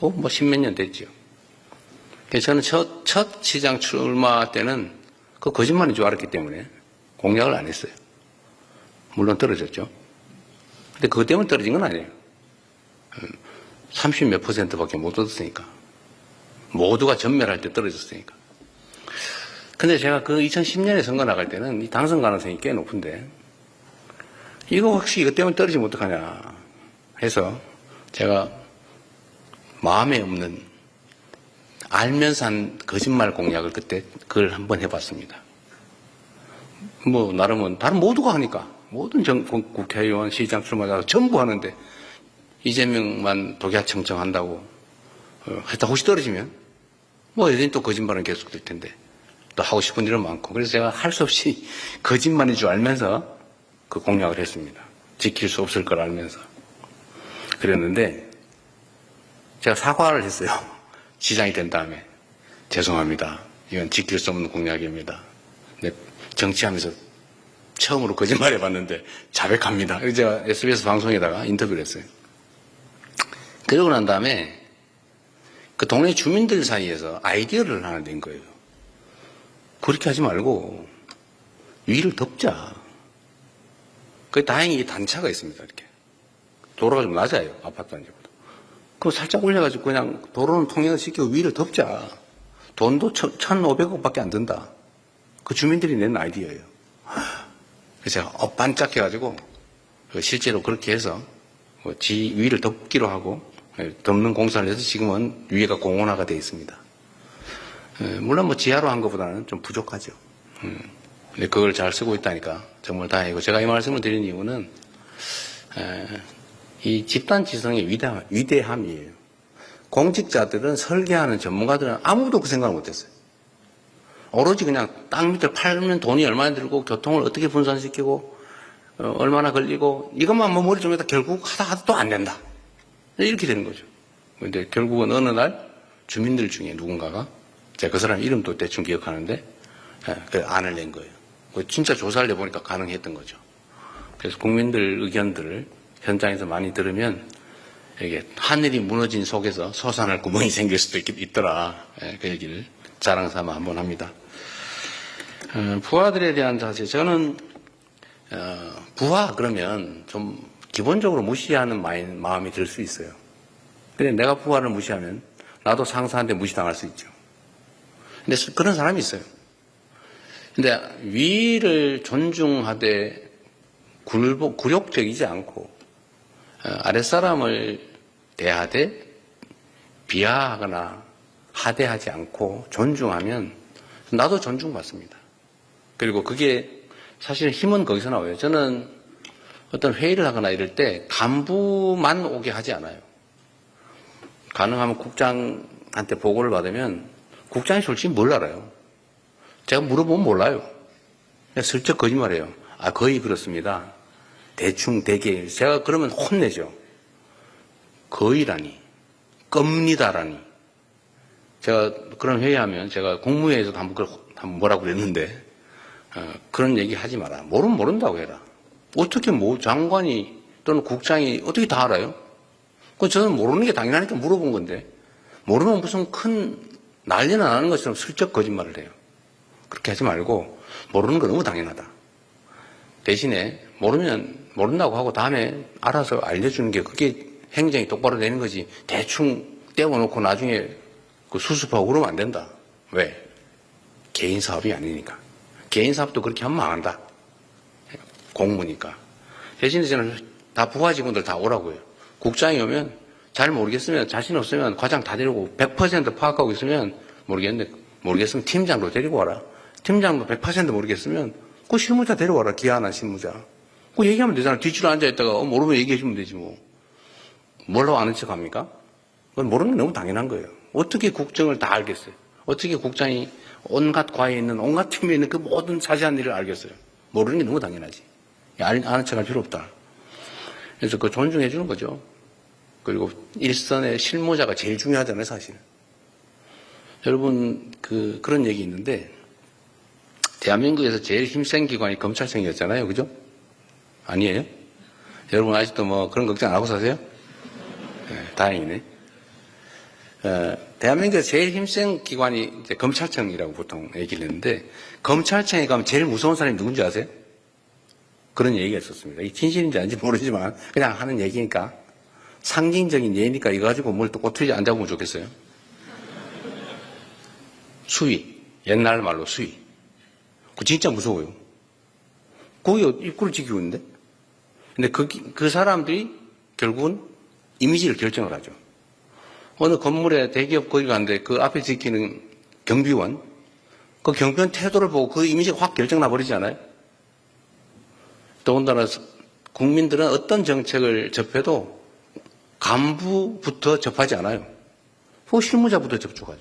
10몇 년 됐죠. 저는 첫 시장 출마 때는 그 거짓말인 줄 알았기 때문에 공약을 안 했어요. 물론 떨어졌죠. 근데 그것 때문에 떨어진 건 아니에요. 30몇 %밖에 못 얻었으니까. 모두가 전멸할 때 떨어졌으니까. 근데 제가 그 2010년에 선거 나갈 때는 이 당선 가능성이 꽤 높은데, 이거 혹시 이것 때문에 떨어지면 어떡하냐 해서 제가 마음에 없는 알면서 한 거짓말 공약을 그때 그걸 한번 해봤습니다. 나름은 다른 모두가 하니까 모든 국회의원, 시장 출마자 전부 하는데 이재명만 독야 청청한다고 했다 혹시 떨어지면 여전히 또 거짓말은 계속될 텐데 또 하고 싶은 일은 많고 그래서 제가 할 수 없이 거짓말인 줄 알면서 그 공약을 했습니다. 지킬 수 없을 걸 알면서 그랬는데 제가 사과를 했어요. 시장이 된 다음에 죄송합니다. 이건 지킬 수 없는 공약입니다. 근데 정치하면서 처음으로 거짓말 해봤는데 자백합니다. 제가 SBS 방송에다가 인터뷰를 했어요. 그러고 난 다음에 그 동네 주민들 사이에서 아이디어를 하나 낸 거예요. 그렇게 하지 말고 위를 덮자. 다행히 단차가 있습니다. 이렇게 도로가 좀 낮아요. 아파트 단지보다. 그거 살짝 올려가지고 그냥 도로는 통행을 시키고 위를 덮자. 돈도 1,500억밖에 안 든다. 그 주민들이 낸 아이디어예요. 그래서 제가 반짝해가지고 실제로 그렇게 해서 위를 덮기로 하고 덮는 공사를 해서 지금은 위에가 공원화가 되어 있습니다. 물론 지하로 한 것보다는 좀 부족하죠. 근데 그걸 잘 쓰고 있다니까 정말 다행이고 제가 이 말씀을 드린 이유는 이 집단 지성의 위대함이에요. 공직자들은 설계하는 전문가들은 아무도 그 생각을 못했어요. 오로지 그냥 땅 밑을 팔면 돈이 얼마나 들고 교통을 어떻게 분산시키고 얼마나 걸리고 이것만 머리 좀 해도 결국 하다 또 안 된다. 이렇게 되는 거죠. 근데 결국은 어느 날 주민들 중에 누군가가 제가 그 사람 이름도 대충 기억하는데 그 안을 낸 거예요. 진짜 조사를 해보니까 가능했던 거죠. 그래서 국민들 의견들을 현장에서 많이 들으면 이게 하늘이 무너진 속에서 솟아날 구멍이 생길 수도 있더라. 그 얘기를 자랑 삼아 한번 합니다. 부하들에 대한 자세. 저는 부하 그러면 좀 기본적으로 무시하는 마음이 들 수 있어요. 근데 내가 부하를 무시하면 나도 상사한테 무시당할 수 있죠. 근데 그런 사람이 있어요. 근데 위를 존중하되 굴욕적이지 않고 아랫사람을 대하되 비하하거나 하대하지 않고 존중하면 나도 존중받습니다. 그리고 그게 사실 힘은 거기서 나와요. 저는 어떤 회의를 하거나 이럴 때 간부만 오게 하지 않아요. 가능하면 국장한테 보고를 받으면 국장이 솔직히 뭘 알아요. 제가 물어보면 몰라요. 그냥 슬쩍 거짓말해요. 거의 그렇습니다. 대충 대개 제가 그러면 혼내죠. 거의라니 겁니다라니. 제가 그런 회의하면 제가 국무회의에서도 한번 그걸 한번 뭐라고 그랬는데 그런 얘기 하지 마라. 모르면 모른다고 해라. 어떻게 뭐 장관이 또는 국장이 어떻게 다 알아요? 그 저는 모르는 게 당연하니까 물어본 건데 모르면 무슨 큰 난리나 나는 것처럼 슬쩍 거짓말을 해요. 그렇게 하지 말고 모르는 거 너무 당연하다. 대신에 모르면 모른다고 하고 다음에 알아서 알려주는 게 그게 행정이 똑바로 되는 거지 대충 떼어놓고 나중에 그 수습하고 그러면 안 된다. 왜? 개인 사업이 아니니까. 개인 사업도 그렇게 하면 망한다. 공무니까. 대신에 저는 다 부하 직원들 다 오라고요. 국장이 오면 잘 모르겠으면 자신 없으면 과장 다 데리고 100% 파악하고 있으면 모르겠으면 팀장도 데리고 와라. 팀장도 100% 모르겠으면 그 실무자 데려와라. 기한한 실무자. 그 얘기하면 되잖아. 뒤치로 앉아있다가 모르면 얘기해주면 되지 뭐. 뭘로 아는 척 합니까? 그건 모르는 게 너무 당연한 거예요. 어떻게 국정을 다 알겠어요? 어떻게 국장이 온갖 과에 있는 온갖 팀에 있는 그 모든 자세한 일을 알겠어요? 모르는 게 너무 당연하지. 아는 척 할 필요 없다. 그래서 그거 존중해 주는 거죠. 그리고 일선의 실무자가 제일 중요하잖아요, 사실은. 여러분, 그런 얘기 있는데, 대한민국에서 제일 힘센 기관이 검찰청이었잖아요, 그죠? 아니에요? 여러분 아직도 뭐 그런 걱정 안 하고 사세요? 네, 다행이네. 대한민국에서 제일 힘센 기관이 이제 검찰청이라고 보통 얘기를 했는데, 검찰청에 가면 제일 무서운 사람이 누군지 아세요? 그런 얘기가 있었습니다. 이 진실인지 아닌지 모르지만 그냥 하는 얘기니까 상징적인 예니까 이거 가지고 뭘 또 꼬투리 안 잡으면 좋겠어요. 수위. 옛날 말로 수위. 그거 진짜 무서워요. 거기 입구를 지키고 있는데. 근데 그 사람들이 결국은 이미지를 결정을 하죠. 어느 건물에 대기업 거기 가는데 그 앞에 지키는 경비원, 그 경비원 태도를 보고 그 이미지가 확 결정 나버리지 않아요? 더군다나 국민들은 어떤 정책을 접해도 간부부터 접하지 않아요. 그 실무자부터 접촉하죠.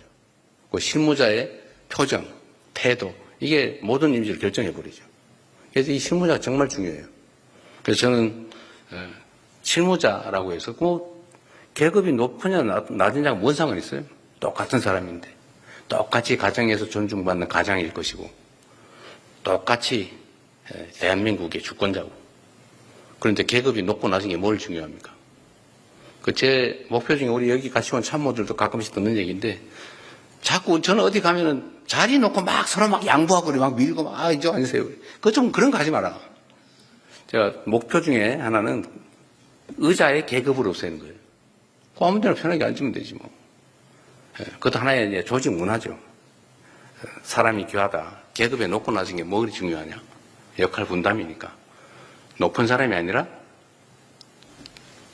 그 실무자의 표정, 태도, 이게 모든 이미지를 결정해버리죠. 그래서 이 실무자가 정말 중요해요. 그래서 저는 실무자라고 해서 뭐 계급이 높으냐 낮으냐가 뭔 상관이 있어요? 똑같은 사람인데 똑같이 가정에서 존중받는 가장일 것이고 똑같이 대한민국의 주권자고. 그런데 계급이 높고 낮은 게 뭘 중요합니까? 제 목표 중에 우리 여기 같이 온 참모들도 가끔씩 듣는 얘기인데 자꾸 저는 어디 가면은 자리 놓고 막 서로 막 양보하고 막 밀고 막 이쪽 앉으세요. 좀 그런 거 하지 마라. 제가 목표 중에 하나는 의자의 계급을 없애는 거예요. 그 아무 데나 편하게 앉으면 되지 뭐. 그것도 하나의 이제 조직 문화죠. 사람이 귀하다. 계급에 높고 낮은 게 뭐 그리 중요하냐. 역할 분담이니까. 높은 사람이 아니라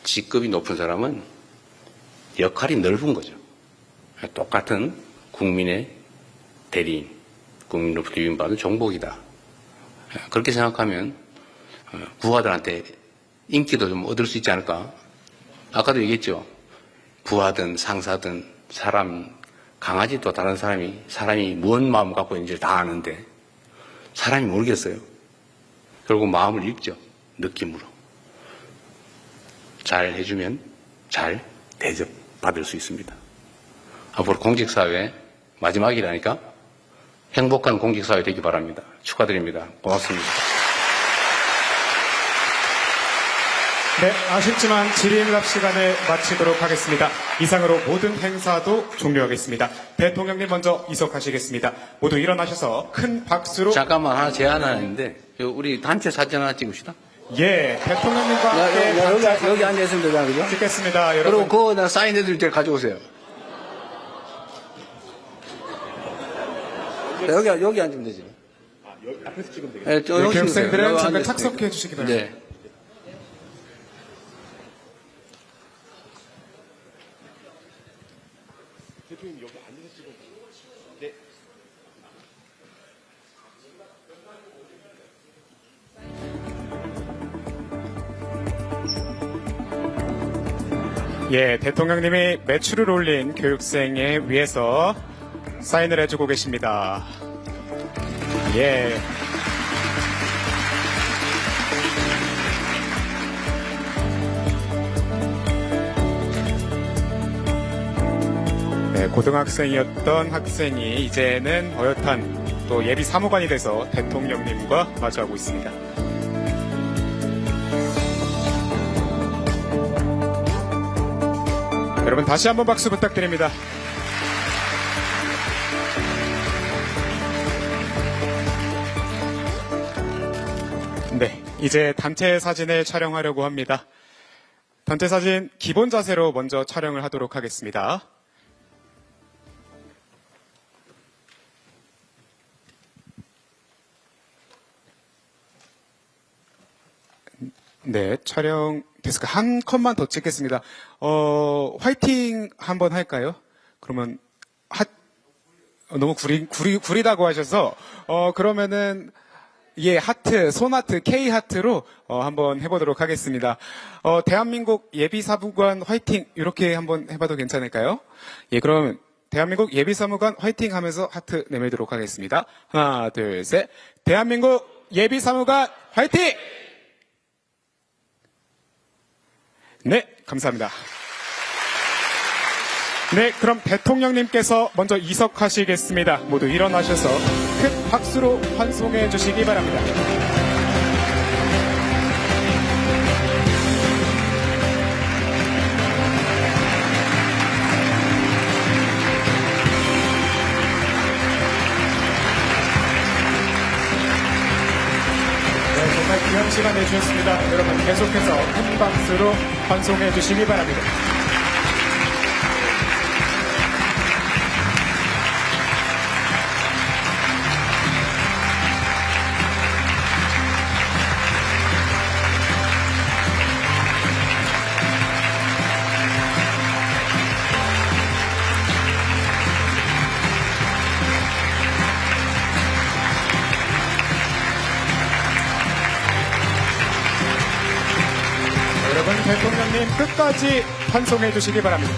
직급이 높은 사람은 역할이 넓은 거죠. 똑같은 국민의 대리인, 국민으로부터 유인받은 종복이다. 그렇게 생각하면 부하들한테 인기도 좀 얻을 수 있지 않을까. 아까도 얘기했죠. 부하든 상사든 사람, 강아지도 다른 사람이 무슨 마음 갖고 있는지 다 아는데 사람이 모르겠어요. 결국 마음을 읽죠. 느낌으로. 잘 해주면 잘 대접받을 수 있습니다. 앞으로 공직사회 마지막이라니까 행복한 공직사회 되기 바랍니다. 축하드립니다. 고맙습니다. 네, 아쉽지만 질의응답 시간을 마치도록 하겠습니다. 이상으로 모든 행사도 종료하겠습니다. 대통령님 먼저 이석하시겠습니다. 모두 일어나셔서 큰 박수로. 잠깐만 하나 제안하는데 우리 단체 사진 하나 찍읍시다. 예, 대통령님과 함께 여기 앉아있으면 되잖아, 그죠? 찍겠습니다. 여러분. 그리고 그거 나 사인해드릴 때 가져오세요. 여기 앉으면 되지. 여기 앞에서 찍으면 되겠다. 네, 교육생들은 잠깐 착석해 주시기 바랍니다. 네. 예, 대통령님이 매출을 올린 교육생에 위해서 사인을 해주고 계십니다. 예. 네, 고등학생이었던 학생이 이제는 어엿한 또 예비 사무관이 돼서 대통령님과 마주하고 있습니다. 여러분 다시 한번 박수 부탁드립니다. 네, 이제 단체 사진을 촬영하려고 합니다. 단체 사진 기본 자세로 먼저 촬영을 하도록 하겠습니다. 네, 촬영 됐을까? 한 컷만 더 찍겠습니다. 화이팅 한번 할까요? 그러면 너무 구리다고 하셔서 그러면은 예, 하트, 손하트, K하트로 한번 해보도록 하겠습니다. 대한민국 예비사무관 화이팅 이렇게 한번 해봐도 괜찮을까요? 예, 그럼 대한민국 예비사무관 화이팅 하면서 하트 내밀도록 하겠습니다. 하나, 둘, 셋. 대한민국 예비사무관 화이팅! 네, 감사합니다. 네, 그럼 대통령님께서 먼저 이석하시겠습니다. 모두 일어나셔서 큰 박수로 환송해 주시기 바랍니다. 네, 정말 귀한 시간 내주셨습니다. 여러분 계속해서 큰 박수로 환송해 주시기 바랍니다. 여러분 대통령님 끝까지 환송해 주시기 바랍니다.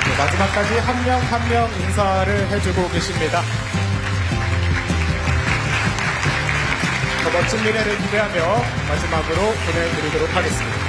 네, 마지막까지 한 명 한 명 인사를 해주고 계십니다. 더 멋진 미래를 기대하며 마지막으로 보내드리도록 하겠습니다.